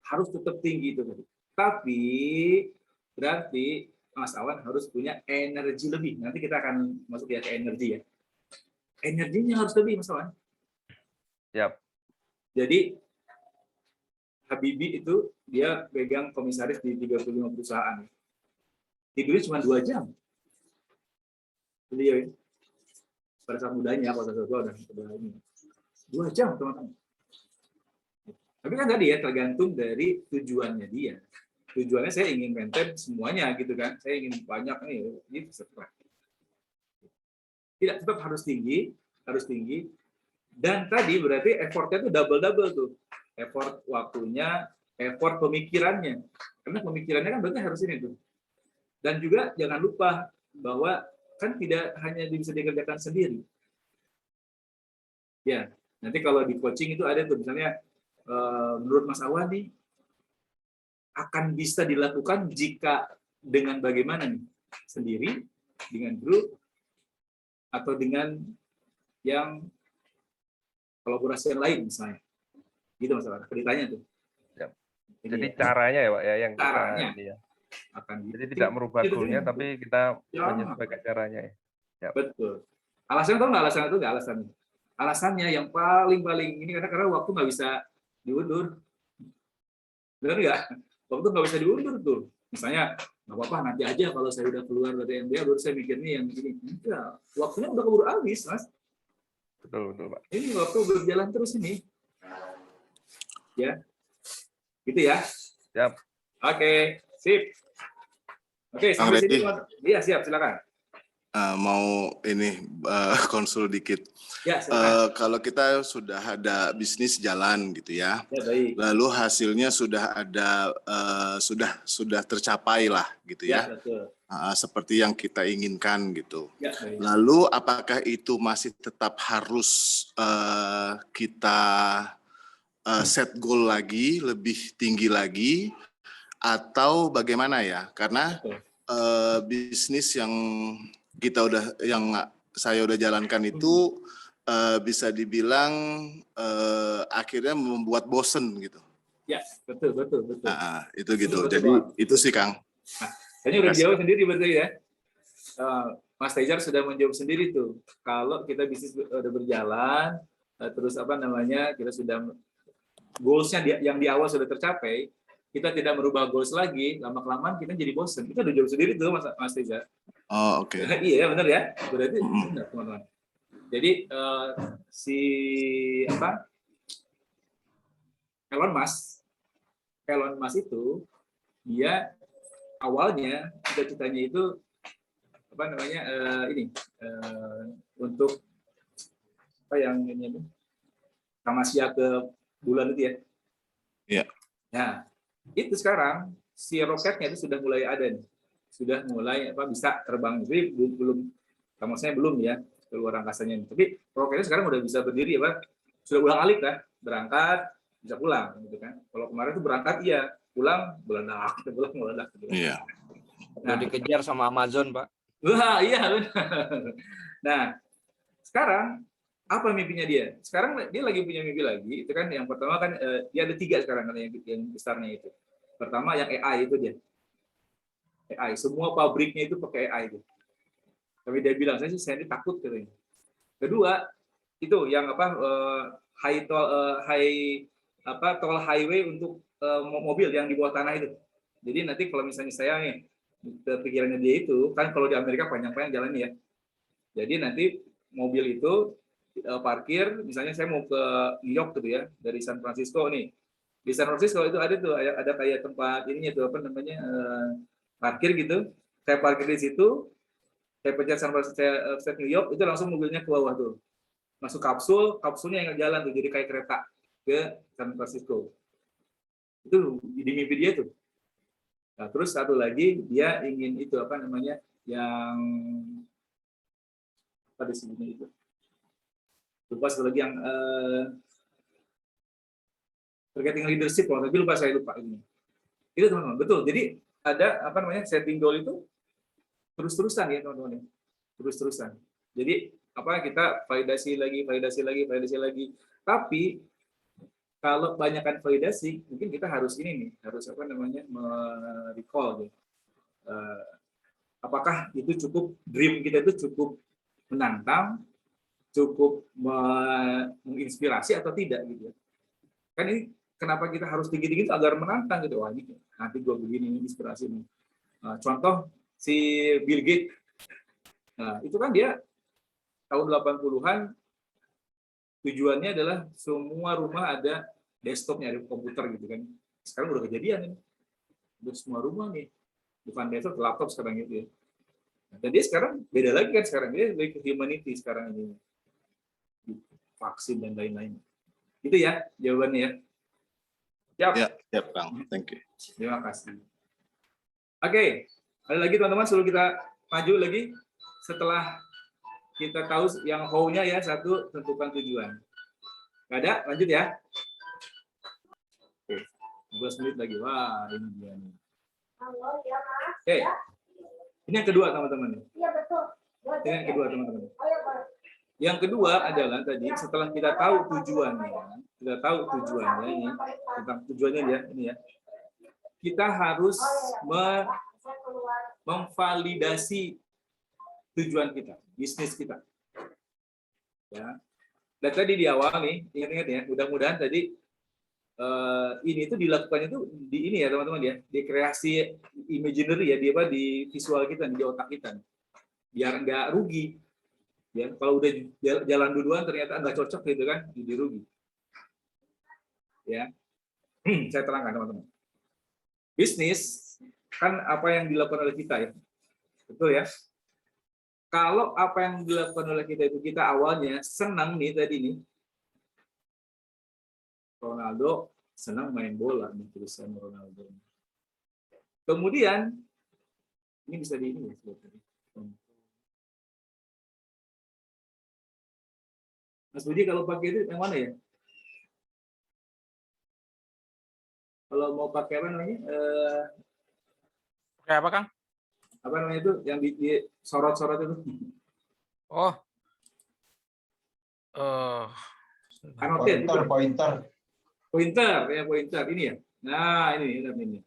Harus tetap tinggi itu tadi. Tapi berarti Mas Awan harus punya energi lebih. Nanti kita akan masuk ya ke energi ya. Energinya harus lebih Mas Awan. Yap. Jadi Habibie itu dia pegang komisaris di 35 perusahaan. Tidurnya cuma 2 jam. Beliau ya. Pada saat mudanya, pada saat tua udah ini. 2 jam teman-teman. Tapi kan tadi ya tergantung dari tujuannya dia. Tujuannya saya ingin maintain semuanya gitu kan. Saya ingin banyak nih, ini setelah. Tidak, tetap harus tinggi. Dan tadi berarti effortnya itu double tuh. Effort waktunya, effort pemikirannya. Karena pemikirannya kan berarti harus ini tuh. Dan juga jangan lupa bahwa kan tidak hanya bisa dikerjakan sendiri. Ya, nanti kalau di coaching itu ada tuh misalnya menurut Mas Awan nih akan bisa dilakukan jika dengan bagaimana nih? Sendiri, dengan grup, atau dengan yang kolaborasi yang lain misalnya. Gitu Mas Awan, ditanya tuh. Jadi caranya ya Pak ya yang caranya kita ya. Akan jadi tidak merubah goalnya tapi kita menyesuaikan caranya ya. Betul. Alasannya tahu nggak alasan itu alasannya? Alasannya yang paling ini karena waktu nggak bisa diundur. Benar nggak? Waktu nggak bisa diundur tuh. Misalnya, nggak apa-apa nanti aja kalau saya udah keluar dari MBA baru saya mikirnya yang ini. Enggak, waktunya udah keburu habis, Mas. Betul, Pak. Ini waktu berjalan terus ini. Ya. Gitu ya. Siap. Oke, sip. Oke, Bang sampai sini. Reddy. Iya, siap, silakan. Mau ini konsul dikit. Ya, silakan. Kalau kita sudah ada bisnis jalan gitu ya, Ya, baik. lalu hasilnya sudah ada sudah tercapai lah gitu Ya, ya, betul. seperti yang kita inginkan gitu. Ya, baik. Lalu apakah itu masih tetap harus kita set goal lagi, lebih tinggi lagi, atau bagaimana ya? Karena bisnis yang saya udah jalankan itu bisa dibilang akhirnya membuat bosen gitu. Ya, betul. Itu gitu. Jadi itu sih Kang. Nah, ini udah jawab sendiri berarti ya. Mas Tejar sudah menjawab sendiri tuh. Kalau kita bisnis udah berjalan, terus kita sudah goals-nya yang di awal sudah tercapai, kita tidak merubah goals lagi, lama-kelamaan kita jadi bosen. Kita udah jawab sendiri tuh Mas Tejar. Oh, oke. Iya, benar ya. Berarti benar, teman-teman. Jadi Elon Musk itu dia awalnya cita-citanya itu untuk yang ini Tamasya ke bulan itu ya. Iya. Nah, itu sekarang si roketnya itu sudah mulai ada nih. Sudah mulai bisa terbang. Jadi maksudnya belum ya keluar angkasanya. Tapi roketnya sekarang udah bisa berdiri sudah ulang-alik lah, berangkat bisa pulang gitu kan. Kalau kemarin tuh berangkat iya, pulang meledak gitu. Iya. Udah dikejar sama Amazon, Pak. Wah, iya benar. Nah, sekarang apa mimpinya dia? Sekarang dia lagi punya mimpi lagi. Itu kan yang pertama kan dia ada 3 sekarang kan yang besarnya itu. Pertama yang AI itu dia. AI, semua pabriknya itu pakai AI itu. Tapi dia bilang saya ini takut katanya. Kedua, itu yang tol highway untuk mobil yang di bawah tanah itu. Jadi nanti kalau misalnya saya nih pikirannya dia itu kan kalau di Amerika panjang-panjang jalan ya. Jadi nanti mobil itu parkir, misalnya saya mau ke New York gitu ya, dari San Francisco nih. Di San Francisco itu ada tuh ada kayak tempat ininya tuh parkir gitu. Saya parkir di situ, saya pencet San Francisco, saya set New York, itu langsung mobilnya ke bawah tuh. Masuk kapsulnya yang jalan tuh, jadi kayak kereta ke San Francisco. Itu di mimpi dia tuh. Nah, terus satu lagi dia ingin itu yang di sini itu. Lupa sekali lagi yang terkait dengan leadership, tapi saya lupa ini. Itu teman-teman, betul. Jadi ada setting goal itu terus-terusan ya teman-teman. Terus-terusan. Jadi kita validasi lagi. Tapi kalau banyakkan validasi, mungkin kita harus recall gitu. Apakah itu cukup, dream kita itu cukup menantang, cukup menginspirasi atau tidak gitu. Kan ini kenapa kita harus tinggi-tinggi agar menantang gitu. Wah, ini nanti gue begini, ini inspirasi nih. Contoh si Bill Gates. Nah, itu kan dia tahun 80-an tujuannya adalah semua rumah ada desktopnya, ada komputer gitu kan. Sekarang udah kejadian nih. Udah semua rumah nih. Bukan desktop, laptop sekarang gitu ya. Dan dia sekarang beda lagi kan sekarang. Dia lebih ke humanity sekarang ini. Vaksin dan lain-lain. Itu ya jawabannya ya. Siap. Ya, siap Kang. Thank you. Terima kasih. Oke. Ada lagi teman-teman, sebelum kita maju lagi. Setelah kita tahu yang how-nya ya, satu, tentukan tujuan. Nggak ada? Lanjut ya. Oke, 12 menit lagi. Wah, ini dia nih. Oke. Ini yang kedua, teman-teman. Iya, betul. Ini yang kedua, teman-teman. Yang kedua adalah tadi, setelah kita tahu tujuannya ini, tentang tujuannya ya, ini ya. Kita harus memvalidasi tujuan kita, bisnis kita. Ya. Dan tadi di awal nih, ingat ya, mudah-mudahan tadi ini itu dilakukannya itu di ini ya teman-teman ya, di kreasi imaginary ya, di visual kita, di otak kita, biar nggak rugi ya. Kalau udah jalan duluan ternyata nggak cocok gitu kan, jadi rugi ya. Saya terangkan teman-teman, bisnis kan apa yang dilakukan oleh kita ya, betul ya. Kalau apa yang dilakukan oleh kita itu, kita awalnya senang nih tadi nih, Ronaldo senang main bola nih, Cristiano Ronaldo. Kemudian ini bisa di ini ya sebetulnya. Mas Budi kalau pakai itu yang mana ya? Kalau mau pakai apa namanya? Pakai apa, Kang? Apa namanya itu yang di sorot-sorot itu? Oh. Anotin, Pointer. Pointer ya, pointer ini ya. Nah, ini.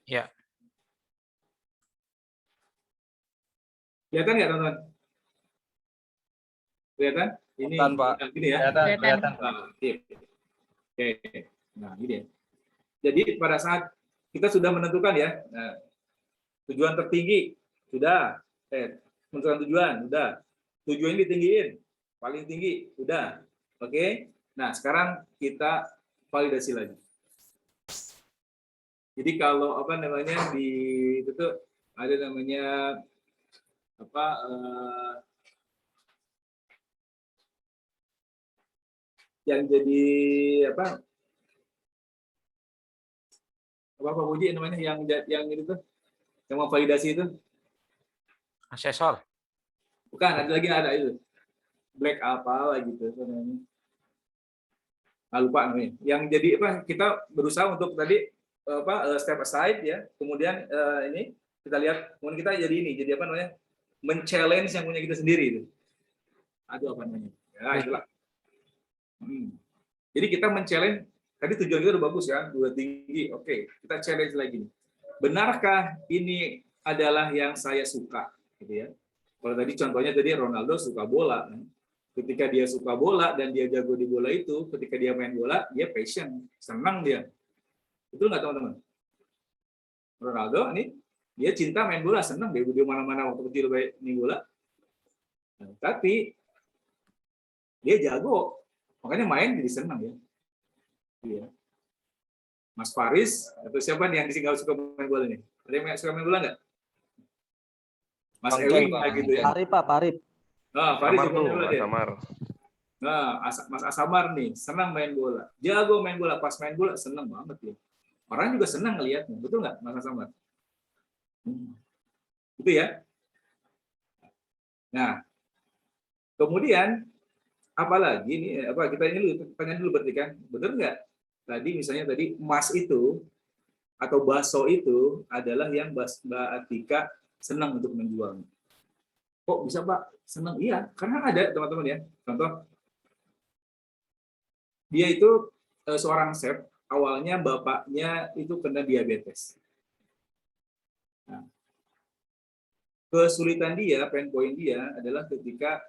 Ya. Kelihatan nggak teman-teman? Kelihatan? Ini Pak. Ini ya. Kelihatan. Oke. Nah, ini ya. Jadi pada saat kita sudah menentukan ya, nah, tujuan tertinggi sudah, menentukan tujuan sudah, tujuan ini ditinggiin, paling tinggi sudah, oke. Nah sekarang kita validasi lagi. Jadi kalau apa namanya di itu tuh ada namanya apa yang jadi apa Puji namanya yang itu tuh yang mau validasi itu Asesor. bukan, ada itu black apa gitu namanya. Lupa namanya. Yang jadi apa, kita berusaha untuk tadi apa step aside ya, kemudian ini kita lihat, kemudian kita jadi apa namanya, men-challenge yang punya kita sendiri itu. Aduh apa namanya ya, itulah. Jadi kita men-challenge, tadi tujuan kita udah bagus ya, udah tinggi, oke, kita challenge lagi. Benarkah ini adalah yang saya suka gitu ya. Kalau tadi contohnya tadi Ronaldo suka bola, ketika dia suka bola dan dia jago di bola itu, ketika dia main bola, dia passion, senang dia. Betul nggak teman-teman? Ronaldo ini, dia cinta main bola, senang dia mana-mana waktu kecil main bola. Nah, tapi dia jago, makanya main jadi senang ya. Iya. Mas Faris atau siapa nih yang di sini suka main bola nih? Ada yang suka main bola nggak? Mas Ewing gitu ya. Parip. Nah, Faris Samar juga tuh, main bola Mas dia. Samar. Nah, Mas Asamar nih, senang main bola. Jago main bola, pas main bola senang banget ya. Orang juga senang ngelihatnya, betul nggak Mas Asamar? Itu ya. Nah, kemudian apalagi nih, apa kita ini dulu tanya dulu berarti kan, betul nggak? Tadi misalnya tadi emas itu atau bakso itu adalah yang Mbak Atika senang untuk menjualnya. Kok bisa Pak senang? Iya, karena ada teman-teman ya. Contoh, dia itu seorang chef, awalnya bapaknya itu kena diabetes. Nah, kesulitan dia, pain point dia adalah ketika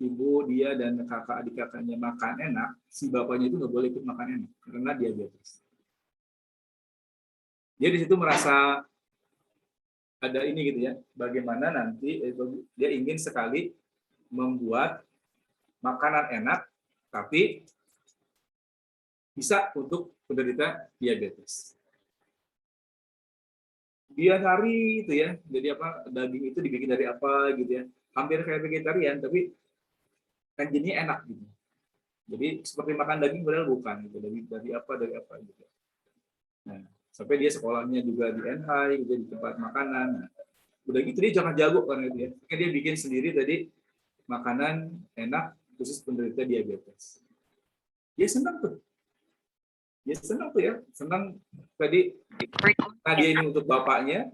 ibu dia dan kakak adik kakaknya makan enak, si bapaknya itu nggak boleh ikut makan enak karena diabetes. Dia di situ merasa ada ini gitu ya, bagaimana nanti dia ingin sekali membuat makanan enak, tapi bisa untuk penderita diabetes. Dia cari itu ya, jadi apa, daging itu dibikin dari apa gitu ya, hampir kayak vegetarian, tapi kan jadinya enak gitu. Jadi seperti makan daging padahal bukan gitu, dari apa gitu. Nah, sampai dia sekolahnya juga di NH gitu, di tempat makanan. Nah, udah gitu dia jangan jago karena itu ya. Makanya dia bikin sendiri tadi makanan enak khusus penderita diabetes. Dia senang tuh. Dia senang tuh ya. Senang tadi dia ini untuk bapaknya,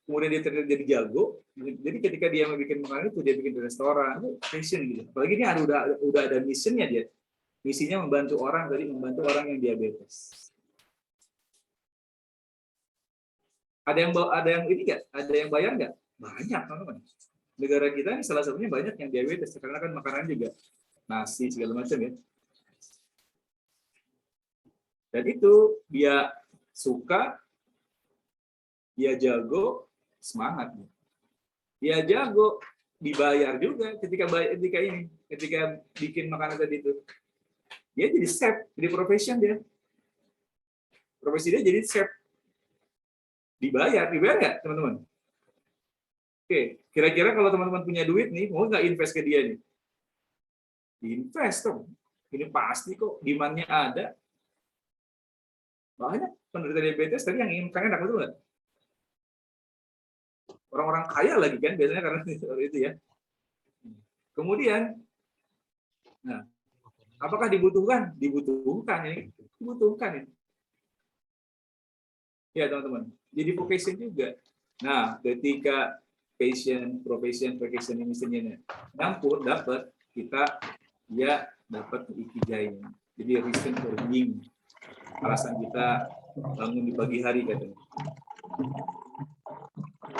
kemudian dia ternyata jadi jago. Jadi ketika dia mau bikin makanan itu, dia bikin di restoran, itu passion gitu. Apalagi dia udah ada missionnya dia. Misinya membantu orang yang diabetes. Ada yang ini nggak? Ada yang bayar nggak? Banyak teman-teman. Negara kita ini salah satunya banyak yang diabetes karena kan makanan juga nasi segala macam ya. Dan itu dia suka, dia jago, semangat. Dia jago, dibayar juga ketika bikin makanan tadi itu. Dia jadi chef, jadi profession dia. Profesi dia jadi chef. Dibayar nggak teman-teman? Oke, kira-kira kalau teman-teman punya duit nih, mau nggak invest ke dia nih? Invest dong. Ini pasti kok, demand-nya ada. Banyak penderita diabetes tadi yang ingin enak, betul nggak? Orang-orang kaya lagi kan biasanya karena itu ya. Kemudian, nah, apakah dibutuhkan? Dibutuhkan ini, dibutuhkan ini. Ya teman-teman, jadi vocation juga. Nah, ketika profession ini seninya campur dapat, kita ya dapat ikigai. Jadi reason for being, alasan kita bangun di pagi hari katanya.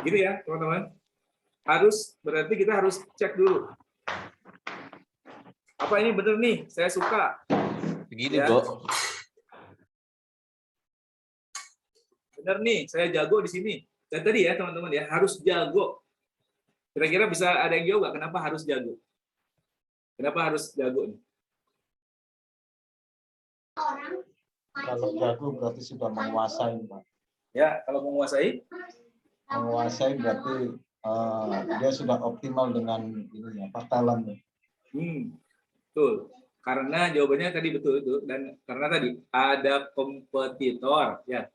Gitu ya teman-teman. Berarti kita harus cek dulu. Apa ini benar nih? Saya suka. Begini, ya. Bo. Benar nih, saya jago di sini. Dan tadi ya teman-teman ya, harus jago. Kira-kira bisa ada yang jawab nggak kenapa harus jago? Kenapa harus jago nih? Kalau jago berarti sudah menguasai, Pak. Ya, kalau menguasai? Menguasai berarti dia sudah optimal dengan ini ya, talent. Betul. Karena jawabannya tadi betul itu, dan karena tadi ada kompetitor, ya,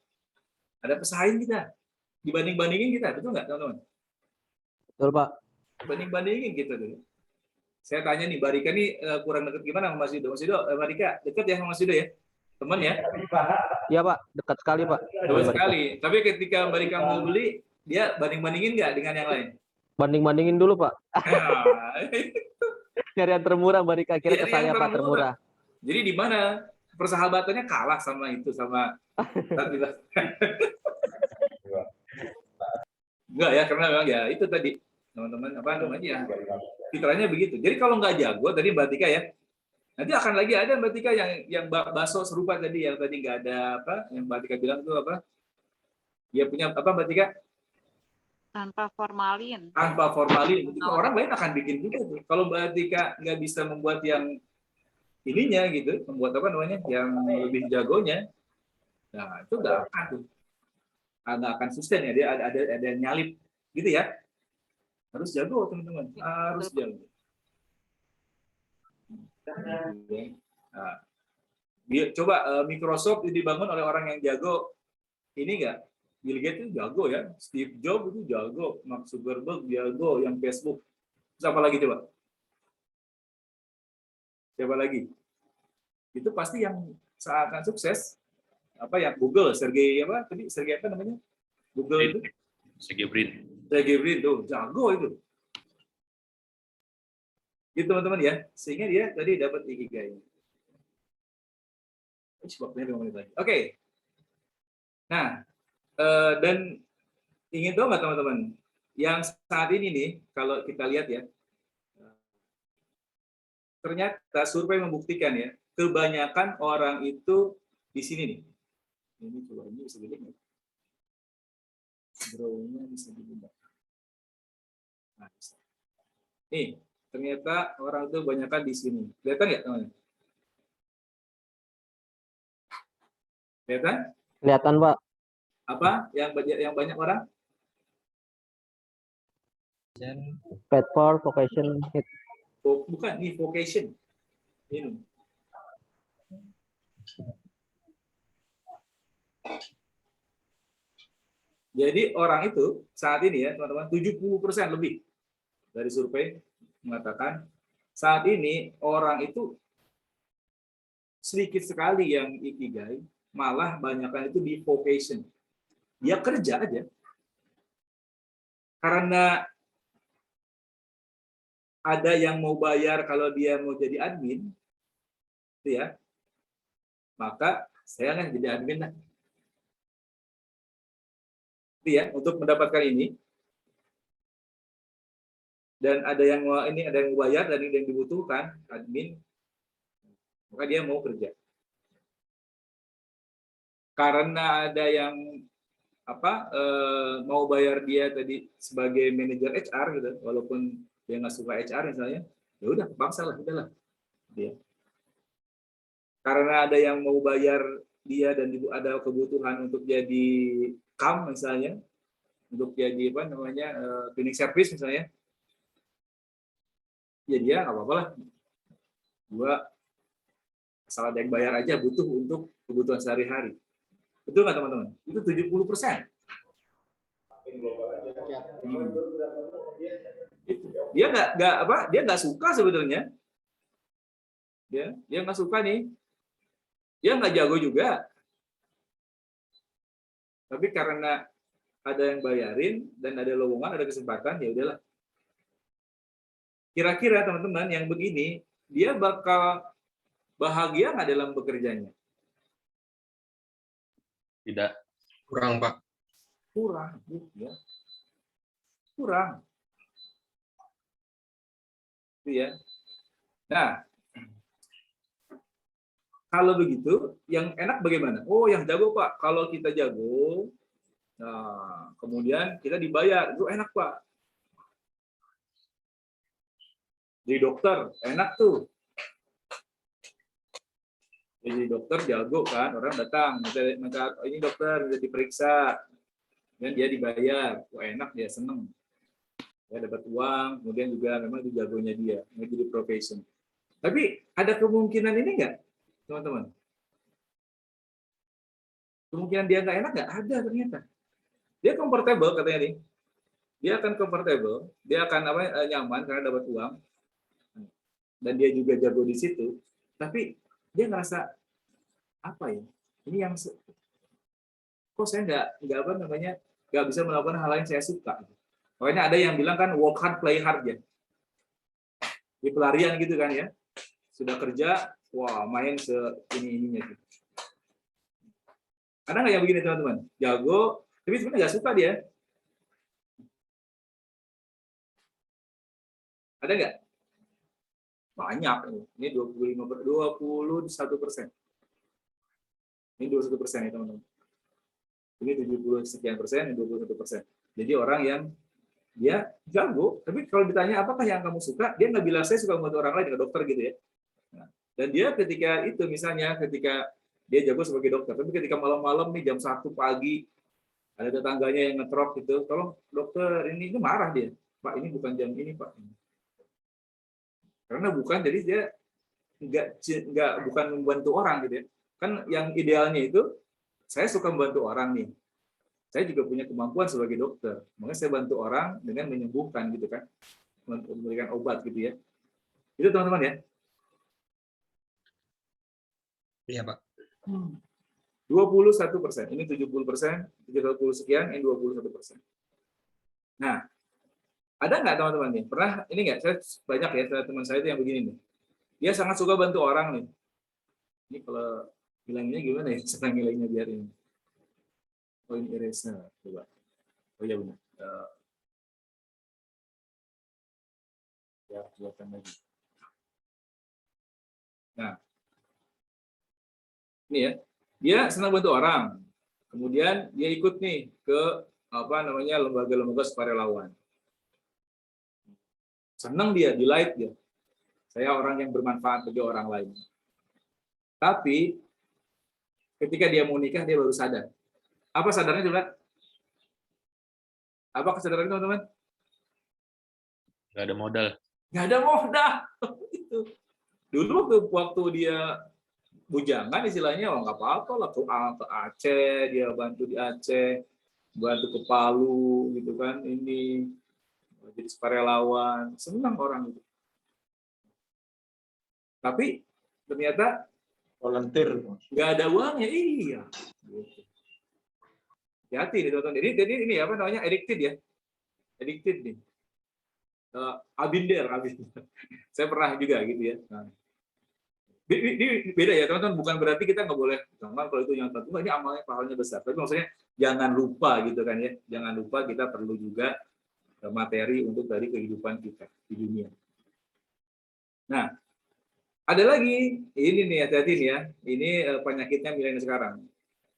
ada pesaing kita, dibanding-bandingin kita, betul nggak teman-teman? Betul Pak. Banding-bandingin gitu tuh. Saya tanya nih, Mbak Rika nih kurang deket gimana sama Mas Yudo? Mas Yudo, Mbak Rika deket ya sama Mas Yudo ya? Teman ya? Iya Pak, dekat sekali Pak. Dekat sekali. Tapi ketika Mbak Rika mau beli, dia banding-bandingin nggak dengan yang lain? Banding-bandingin dulu Pak. Cari yang termurah, Mbak Rika. Kira ke saya Pak termurah. Jadi di mana persahabatannya kalah sama enggak ya, karena memang ya itu tadi teman-teman apa namanya ya, fitrahnya begitu. Jadi kalau nggak jago tadi Mbak Tika ya, nanti akan lagi ada Mbak Tika yang bakso serupa tadi yang tadi nggak ada apa, yang Mbak Tika bilang itu apa? Dia punya apa Mbak Tika? Tanpa formalin. Tanpa formalin, itu orang lain akan bikin juga tuh. Kalau Mbak Tika nggak bisa membuat yang ininya gitu, membuat apa namanya, yang lebih jagonya, nah itu nggak akan tuh. Nggak akan sustain ya, dia ada nyalip gitu ya. Harus jago teman-teman, harus jago. Nah, coba Microsoft dibangun oleh orang yang jago, ini enggak? Bill Gates itu jago ya, Steve Jobs itu jago, Mark Zuckerberg jago, yang Facebook. Siapa lagi coba? Siapa lagi? Itu pasti yang seakan sukses. Apa ya, Google, Sergey apa namanya? Google itu? Sergey Brin tuh jago itu. Gitu teman-teman ya, sehingga dia tadi dapat ikigai. Waktunya 5 menit lagi. Oke. Nah, dan ingin tahu nggak teman-teman, yang saat ini nih, kalau kita lihat ya, ternyata survei membuktikan ya, kebanyakan orang itu di sini nih. Ini coba ini bisa dilihat. Drawnya bisa dilihat. Nah, bisa. Nih, ternyata orang itu kebanyakan di sini. Kelihatan nggak teman-teman? Kelihatan? Kelihatan Pak. Apa yang banyak orang? Paid for vocation. Bukan, ini vocation. Ini. Jadi orang itu saat ini ya teman-teman 70% lebih dari survei mengatakan saat ini orang itu sedikit sekali yang ikigai, malah banyakkan itu di vocation. Dia kerja aja. Karena ada yang mau bayar kalau dia mau jadi admin, itu ya, maka saya kan jadi admin lah. Itu ya, untuk mendapatkan ini. Dan ada yang bayar dan ada yang dibutuhkan admin, maka dia mau kerja. karena ada yang mau bayar dia tadi sebagai manajer HR gitu, walaupun dia nggak suka HR misalnya, ya udah paksa lah, udahlah dia. Karena ada yang mau bayar dia dan ada kebutuhan untuk jadi CAM misalnya, untuk jadi cleaning service misalnya, ya dia nggak apa-apa lah, gua asal ada yang bayar aja, butuh untuk kebutuhan sehari-hari. Betul nggak teman-teman? Itu 70%. Dia nggak suka sebetulnya. Dia nggak suka nih. Dia nggak jago juga. Tapi karena ada yang bayarin dan ada lowongan, ada kesempatan, ya udahlah. Kira-kira teman-teman yang begini, dia bakal bahagia nggak dalam bekerjanya? Tidak. Kurang, Pak. Kurang, ya. Kurang. Itu ya. Nah, kalau begitu, yang enak bagaimana? Oh, yang jago, Pak. Kalau kita jago, nah, kemudian kita dibayar, itu enak, Pak. Jadi dokter, enak tuh. Jadi dokter jago kan, orang datang, minta ini dokter, udah diperiksa, dan dia dibayar, wah enak, dia seneng, ya dapat uang, kemudian juga memang itu jagonya dia, jadi profession. Tapi ada kemungkinan ini nggak, teman-teman? Kemungkinan dia nggak enak nggak? Ada ternyata. Dia comfortable katanya nih, dia akan comfortable, dia akan nyaman karena dapat uang, dan dia juga jago di situ, tapi dia ngerasa apa ya? Ini yang kok saya nggak bisa melakukan hal yang saya suka. Makanya ada yang bilang kan work hard, play hard ya. Di pelarian gitu kan ya. Sudah kerja, wah main ininya. Ada nggak yang begini teman-teman? Jago, tapi sebenarnya nggak suka dia. Ada nggak? Banyak. Ini 21%. Ini 21% ya teman-teman. Ini 70 sekian persen, ini 21%. Jadi orang yang dia jago, tapi kalau ditanya apakah yang kamu suka, dia nggak bilang saya suka membantu orang lain, ke dokter gitu ya. Nah, dan dia ketika itu misalnya ketika dia jago sebagai dokter, tapi ketika malam-malam nih jam 1 pagi ada tetangganya yang ngetrok gitu, tolong dokter ini marah dia, Pak ini bukan jam ini Pak. Karena bukan, jadi dia bukan membantu orang gitu ya. Kan yang idealnya itu saya suka membantu orang nih. Saya juga punya kemampuan sebagai dokter. Makanya saya bantu orang dengan menyembuhkan gitu kan. Memberikan obat gitu ya. Itu teman-teman ya. Iya, Pak. 21%. Ini 70%, 70 sekian, ini 21%. Nah, ada nggak teman-teman nih? Pernah ini nggak? Saya banyak ya teman saya itu yang begini nih. Dia sangat suka bantu orang nih. Ini kalau bilangnya gimana ya? Cara nilainya biar ini. Oh ini eraser, coba. Oh iya benar. Ya, buatkan lagi. Nah, ini ya. Dia senang bantu orang. Kemudian dia ikut nih ke lembaga-lembaga sukarelawan. Senang dia, delight dia. Saya orang yang bermanfaat bagi orang lain. Tapi ketika dia mau nikah dia baru sadar. Apa sadarnya coba? Apa kesadaran teman-teman? Nggak ada modal. Nggak ada modal. Dulu waktu dia bujangan istilahnya, nggak apa-apa lah, ke Aceh, dia bantu di Aceh, bantu ke Palu gitu kan, ini jadi sukarelawan, senang orang itu. Tapi ternyata volunteer nggak ada uangnya, iya. Hati-hati nih teman-teman. Jadi ini apa namanya, addicted ya, addicted nih. Abinder. Saya pernah juga gitu ya. Nah, ini beda ya teman-teman, bukan berarti kita nggak boleh teman kalau itu yang tentu ini amalnya pahalanya besar, tapi maksudnya jangan lupa gitu kan ya, jangan lupa kita perlu juga materi untuk dari kehidupan kita di dunia. Nah, ada lagi ini nih, hati-hati nih ya, ini penyakitnya milenial sekarang.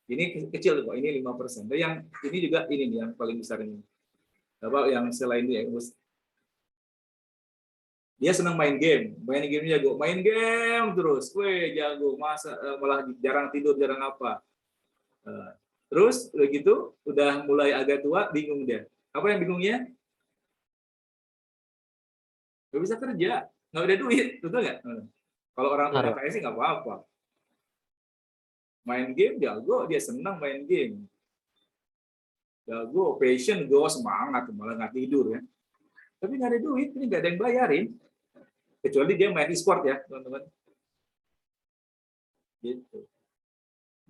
Ini kecil kok, ini 5%. Dan yang ini juga ini nih yang paling besar ini. Apa yang selain dia, dia senang main game jago, main game terus, weh jago, masa malah jarang tidur, jarang apa. Terus begitu, udah mulai agak tua, bingung dia. Apa yang bingungnya? Gak bisa kerja, nggak ada duit, betul nggak? Kalau orang tua kaya sih nggak apa-apa. Main game jago, dia senang main game. Jago, passion, go, semangat, malah nggak tidur ya. Tapi nggak ada duit, ini nggak ada yang bayarin. Kecuali dia main e-sport ya, teman-teman. Gitu.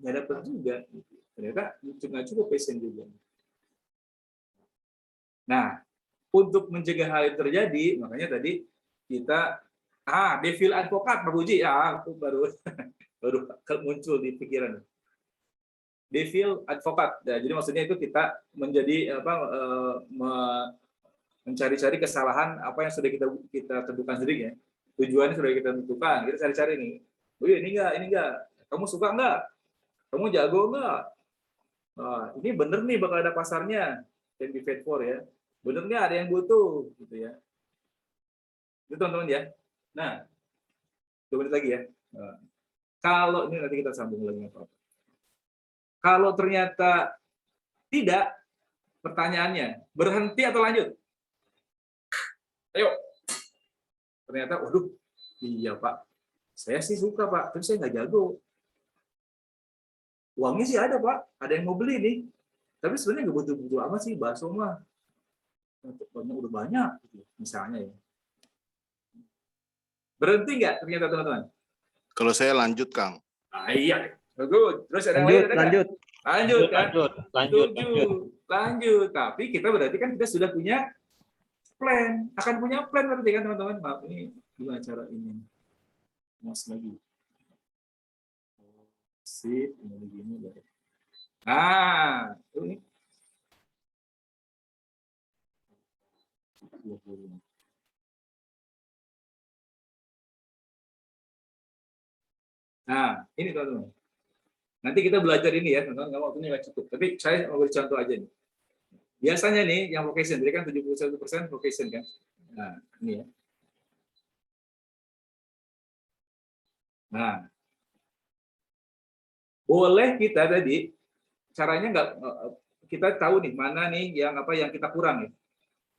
Nggak dapat juga. Ternyata nggak cukup passion juga. Nah, untuk mencegah hal itu terjadi, makanya tadi kita devil advocate, Pak Puji, ya aku baru muncul di pikiran. Devil advocate. Nah, jadi maksudnya itu kita menjadi mencari-cari kesalahan apa yang sudah kita tentukan sendiri ya. Tujuannya sudah kita tentukan. Kita cari-cari nih. Oh iya, ini enggak. Kamu suka enggak? Kamu jago enggak? Ini bener nih bakal ada pasarnya. Can be paid for ya. Bener nggak ada yang butuh gitu ya. Itu teman-teman ya. Nah, 2 menit lagi ya. Kalau ini nanti kita sambung lagi apa? Kalau ternyata tidak, pertanyaannya berhenti atau lanjut? Ayo. Ternyata, waduh, iya Pak, saya sih suka Pak, tapi saya nggak jago. Uangnya sih ada Pak, ada yang mau beli nih. Tapi sebenarnya nggak butuh-butuh amat sih bakso mah. Udah banyak, misalnya ya. Berhenti nggak ternyata teman-teman? Kalau saya lanjut, Kang. Iya, bagus. Terus ada lanjut. Lanjut. Tapi kita berarti kan kita sudah punya plan, akan punya plan berarti kan teman-teman. Maaf, ini gimana cara ini? Mas lagi. Sip, ini begini. Ini. Nah, ini teman-teman. Nanti kita belajar ini ya, teman-teman. Nggak waktunya nggak cukup. Tapi saya mau beri contoh aja nih. Biasanya nih, yang vocation, jadi kan 71% vocation kan. Nah, ini ya. Nah, boleh kita tadi, caranya nggak, kita tahu nih, mana nih yang apa yang kita kurang ya.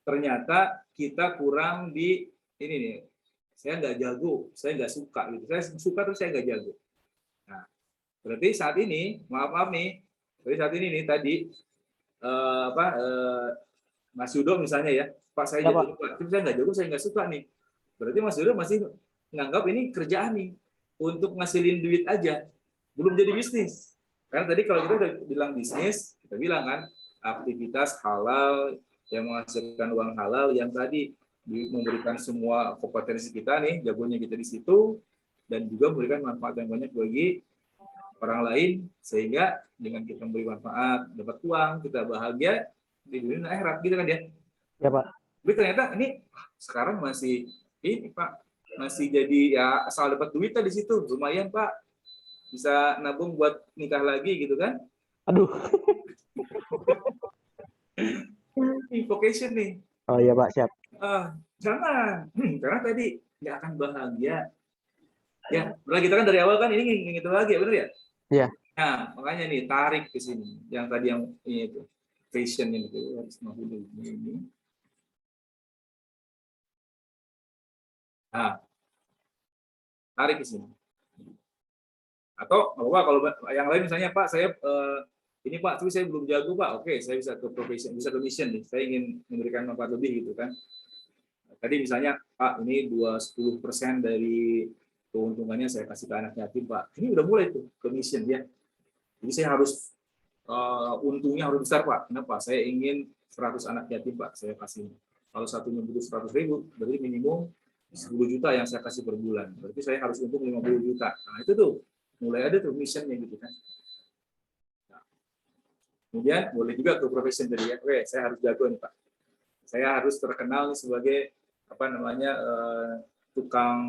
Ternyata kita kurang di ini nih, saya nggak jago, saya nggak suka gitu. Saya suka terus saya nggak jago. Nah, berarti saat ini, maaf nih, berarti saat ini nih tadi Mas Yudo misalnya ya, Pak saya jago, tapi saya nggak jago, saya nggak suka nih. Berarti Mas Yudo masih menganggap ini kerjaan nih untuk ngasilin duit aja, belum jadi bisnis. Karena tadi kalau kita udah bilang bisnis, kita bilang kan aktivitas halal yang menghasilkan uang halal yang tadi memberikan semua kompetensi kita nih, jagonya kita di situ, dan juga memberikan manfaat yang banyak bagi orang lain, sehingga dengan kita memberi manfaat, dapat uang, kita bahagia di dunia dan akhirat, gitu kan ya? Ya Pak. Tapi ternyata ini sekarang masih ini Pak, masih jadi ya asal dapat duit di situ, lumayan Pak, bisa nabung buat nikah lagi gitu kan? Aduh. Vocation nih. Oh iya Pak, siap. Jangan, karena tadi nggak akan bahagia. Ya, mulai kita kan dari awal kan ini itu lagi, benar ya? Iya. Nah, makanya nih tarik ke sini. Yang tadi yang ini itu, fashion ini harus ini. Nah, tarik ke sini. Atau kalau yang lain misalnya Pak, saya ini Pak, tapi saya belum jago Pak. Oke, saya bisa ke profession, bisa ke mission nih. Saya ingin memberikan manfaat lebih gitu kan. Tadi misalnya Pak, ini 10% dari keuntungannya saya kasih ke anak yatim Pak. Ini udah mulai tuh ke mission ya. Jadi saya harus untungnya harus besar Pak. Kenapa? Saya ingin 100 anak yatim Pak. Saya kasih. Kalau satunya butuh 100.000, berarti minimum 10 juta yang saya kasih per bulan. Berarti saya harus untung 50 juta. Nah itu tuh mulai ada tuh missionnya gitu kan. Kemudian boleh juga ke profession tadi ya. Oke, saya harus jago nih Pak. Saya harus terkenal sebagai apa namanya tukang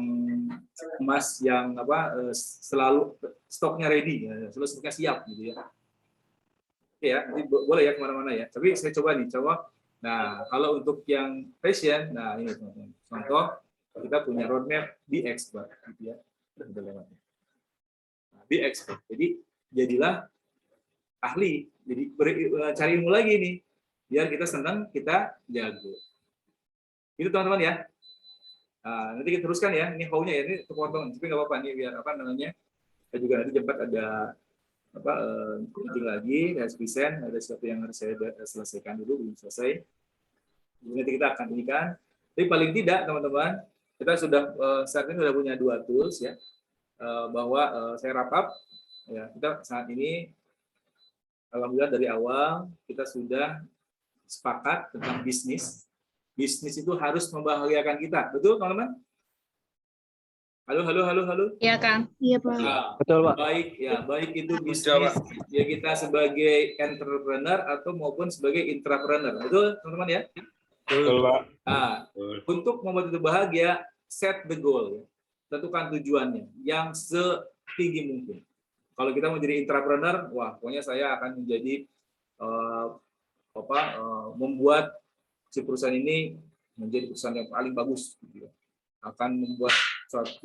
emas yang selalu stoknya ready, selalu stoknya siap gitu ya. ya, nanti boleh ya kemana-mana ya. Tapi saya coba. Nah, kalau untuk yang passion, nah ini teman-teman. Contoh, kita punya roadmap be expert, gitu ya. Udah lewat. Nah, be expert. Jadi jadilah ahli. Jadi cari ilmu lagi nih, biar kita senang, kita jago. Itu teman-teman ya. Nah, nanti kita teruskan ya. Ini how-nya ya, ini kepotong. Tapi nggak apa-apa nih, biar apa namanya. Kita juga nanti jempat ada meeting lagi, harus present, ada sesuatu yang harus saya selesaikan dulu, belum selesai. Nanti kita akan ini kan. Tapi paling tidak teman-teman, kita sudah saat ini sudah punya 2 tools ya, bahwa saya wrap up ya, kita saat ini alhamdulillah dari awal kita sudah sepakat tentang bisnis. Bisnis itu harus membahagiakan kita, betul teman-teman? Halo. Iya, Kang. Iya, Pak. Nah, Betul, Pak. baik itu bisnis ya kita sebagai entrepreneur atau maupun sebagai intrapreneur. Betul, teman-teman ya? Betul, Pak. Nah, untuk membuat itu bahagia, set the goal ya. Tentukan tujuannya yang setinggi mungkin. Kalau kita mau jadi intrapreneur, wah, pokoknya saya akan menjadi membuat si perusahaan ini menjadi perusahaan yang paling bagus gitu ya. Akan membuat suatu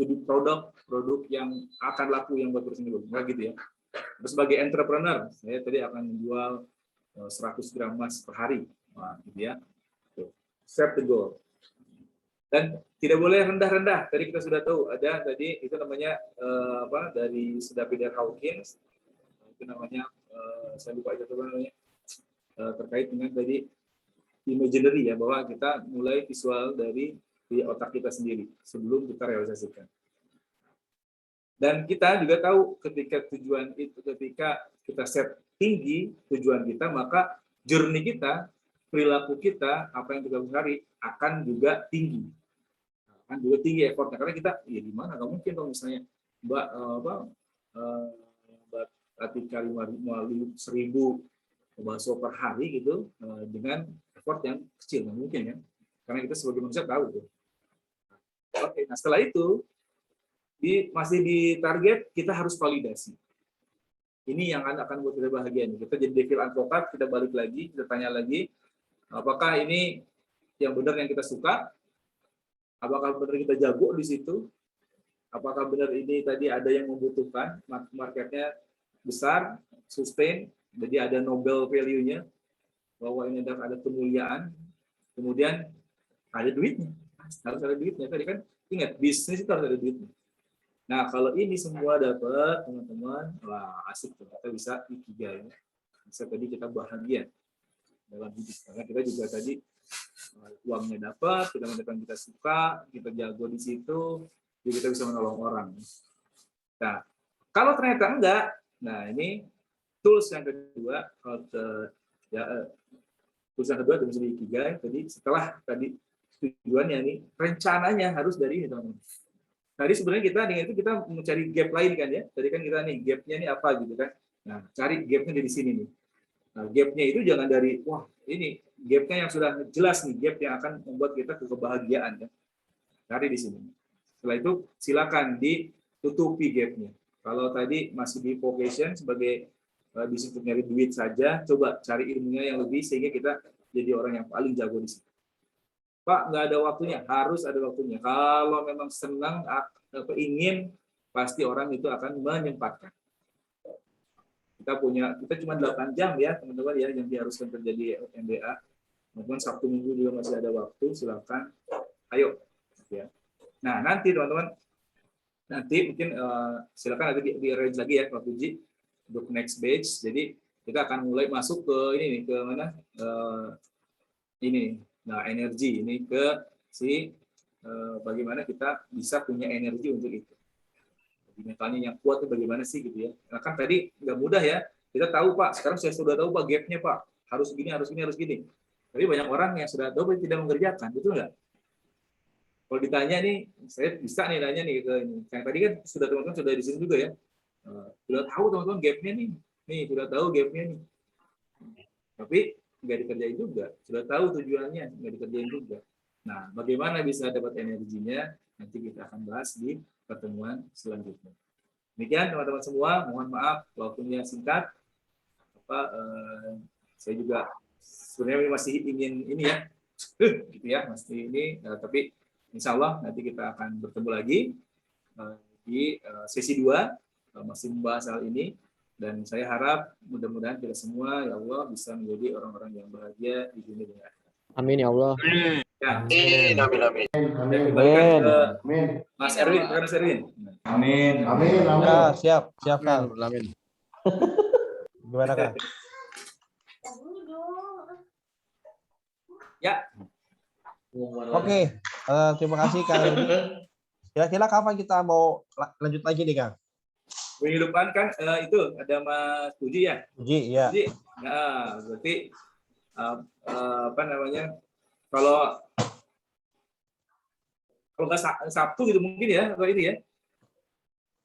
produk yang akan laku yang buat perusahaan itu, enggak gitu ya. Terus sebagai entrepreneur, saya tadi akan menjual 100 gram emas per hari, wah, gitu ya. Tuh. Set the goal. Dan tidak boleh rendah-rendah. Tadi kita sudah tahu ada tadi itu namanya dari Peter Hawkins, itu namanya saya lupa itu namanya terkait dengan tadi imaginary ya, bahwa kita mulai visual dari di otak kita sendiri sebelum kita realisasikan. Dan kita juga tahu ketika kita set tinggi tujuan kita, maka journey kita, perilaku kita, apa yang kita cari akan juga tinggi. Akan juga tinggi effortnya, karena kita ya di mana nggak mungkin kalau misalnya Mbak Atika 1.000 bakso per hari gitu dengan effort yang kecil, nggak mungkin ya, karena kita sebagai manusia tahu tuh. Oke, nah setelah itu masih di target, kita harus validasi. Ini yang akan buat kita bahagia nih. Kita jadi devil advocate, kita balik lagi, kita tanya lagi, apakah ini yang benar yang kita suka? Apakah benar kita jago di situ? Apakah benar ini tadi ada yang membutuhkan, marketnya besar, sustain, jadi ada Nobel value-nya, bahwa ini ada kemuliaan, kemudian ada duitnya. Harus ada duitnya. Tadi kan ingat, bisnis itu harus ada duitnya. Nah, kalau ini semua dapat, teman-teman, wah asik tuh. Kita bisa ikigai. Bisa tadi kita bahagia dalam hidup. Karena kita juga tadi uangnya dapat, kita mendapatkan kita suka, kita jago di situ, jadi kita bisa menolong orang. Nah, kalau ternyata enggak, nah ini tools yang kedua, tools yang kedua bisa ikigai. Jadi setelah tadi tujuannya nih, rencananya harus dari ini teman-teman. Tadi sebenarnya kita dengan itu kita mencari gap lain kan ya. Tadi kan kita nih gapnya nih apa gitu kan. Nah, cari gapnya dari sini nih. Nah, gapnya itu jangan dari wah ini gapnya yang sudah jelas nih, gap yang akan membuat kita kebahagiaan ya. Cari di sini. Setelah itu silakan ditutupi gapnya. Kalau tadi masih di vocation sebagai di situ nyari duit saja, coba cari ilmunya yang lebih sehingga kita jadi orang yang paling jago di situ. Pak, nggak ada waktunya, harus ada waktunya. Kalau memang senang, ingin, pasti orang itu akan menyempatkan. Kita cuma 8 jam ya, teman-teman ya, yang diharuskan terjadi MBA. Mungkin Sabtu Minggu juga masih ada waktu, silakan. Ayo. Ya. Nah, nanti teman-teman, mungkin silakan nanti di arrange lagi ya, Pak Puji, untuk next batch. Jadi kita akan mulai masuk ke ini nih, ke mana? Ini. Nah, energi ini ke bagaimana kita bisa punya energi untuk itu. Jadi mentalnya yang kuat itu bagaimana sih gitu ya. Nah, kan tadi nggak mudah ya. Kita tahu Pak, sekarang saya sudah tahu Pak gapnya Pak. Harus gini, harus gini, harus gini. Tapi banyak orang yang sudah tahu tapi tidak mengerjakan, betul nggak? Kalau ditanya nih, saya bisa nih nanya nih ke ini. Yang tadi kan sudah teman-teman sudah di sini juga ya. Sudah tahu teman-teman gapnya nih. Nih, sudah tahu gapnya nih. Tapi nggak dikerjain juga, sudah tahu tujuannya, nggak dikerjain juga. Nah, bagaimana bisa dapat energinya, nanti kita akan bahas di pertemuan selanjutnya. Demikian teman-teman semua, mohon maaf waktunya singkat. saya juga sebenarnya masih ingin ini ya, gitu ya, masih ini, tapi insya Allah nanti kita akan bertemu lagi di sesi 2, masih membahas hal ini, dan saya harap mudah-mudahan kita semua ya Allah bisa menjadi orang-orang yang bahagia di dunia dan akhirat. Amin ya Allah. Ya. Amin, amin, amin. Saya kembalikan ke Mas Erwin, Mas Erwin. Amin, amin, amin. Ya, siap Kang. Amin. Gimana Kang? Ya. Oke, terima kasih Kang. Kira-kira kapan kita mau lanjut lagi nih Kang? Minggu depan kan itu ada Mas Puji ya. Puji, ya. Puji. Nah, berarti apa namanya? Kalau nggak Sabtu gitu mungkin ya, atau ini ya.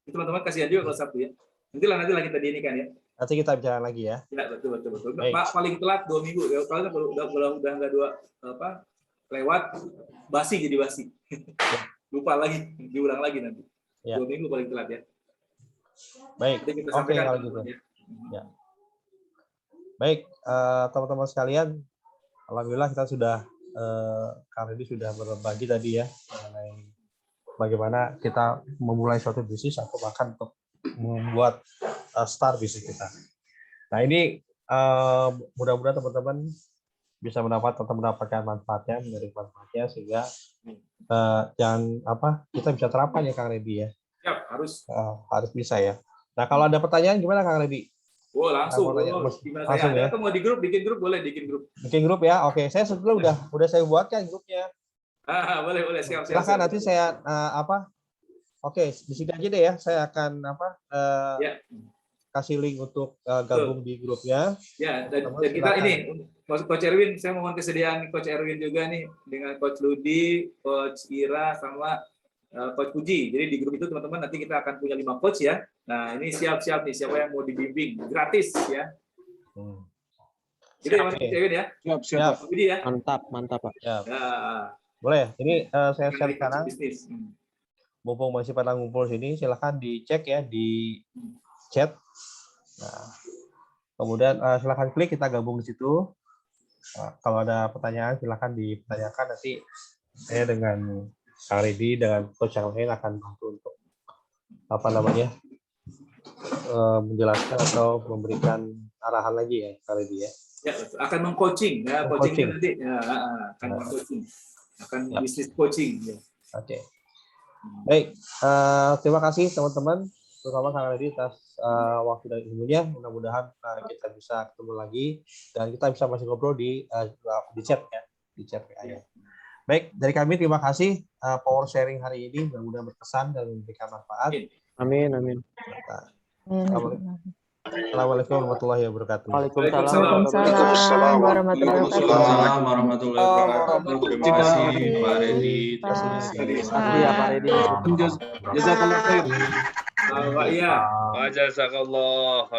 Teman-teman kasihan juga kalau Sabtu ya. Nanti lah kita ini kan ya. Nanti kita bicara lagi ya. Ya betul. Baik. Pak paling telat 2 minggu. Ya, kalau udah nggak lewat basi jadi basi. Lupa lagi, diulang lagi nanti. Ya. 2 minggu paling telat ya. Baik. Nanti kita Oke sampaikan kalau gitu. Ya. Baik, teman-teman sekalian, alhamdulillah kita sudah Kang Redi sudah berbagi tadi ya mengenai bagaimana kita memulai suatu bisnis atau bahkan untuk membuat start bisnis kita. Nah ini mudah-mudahan teman-teman bisa mendapatkan manfaatnya, menarik manfaatnya sehingga kita bisa terapkan ya Kang Redi ya. Siap, harus bisa ya. Nah kalau ada pertanyaan gimana Kang Redi? Oh langsung, Langsung saya ya? atau mau bikin grup boleh bikin grup. Bikin grup ya, oke. Saya sebetulnya udah saya buatkan grupnya. Boleh siap. Silahkan nanti saya Oke, di sini aja deh ya. Saya akan kasih link untuk gabung di grupnya. Ya, dan kita ini Coach Erwin, saya mohon kesediaan Coach Erwin juga nih dengan Coach Ludi, Coach Ira sama Coach Puji. Jadi di grup itu teman-teman nanti kita akan punya 5 coach ya. Nah, ini siap-siap nih siapa yang mau dibimbing gratis ya. Jadi Mas Erwin ya. Siap. Puji ya. Mantap Pak. Ya. Ya. Boleh. Ini saya share sekarang. Bisnis. Mumpung masih pada ngumpul sini, silahkan dicek ya di chat. Nah, kemudian silahkan klik, kita gabung di situ. Nah, kalau ada pertanyaan silahkan ditanyakan, nanti saya dengan Kang Redi dengan coach yang lain akan bantu untuk menjelaskan atau memberikan arahan lagi ya Kang Redi ya. Ya, akan meng-coaching ya, coaching nanti ya, akan meng-coaching. Akan bisnis coaching ya. Oke. Baik, terima kasih teman-teman, terutama Kang Redi atas waktu dan ilmunya. Mudah-mudahan kita bisa ketemu lagi dan kita bisa masih ngobrol di chat ya, di chat ya. Baik, dari kami terima kasih power sharing hari ini, mudah-mudahan berkesan dan memberikan manfaat. Amin. Assalamualaikum warahmatullahi wabarakatuh. Waalaikumsalam warahmatullahi wabarakatuh. Terima kasih Pak Redi. Pak Redi. Jazakallah khair. Iya. Jazakallah.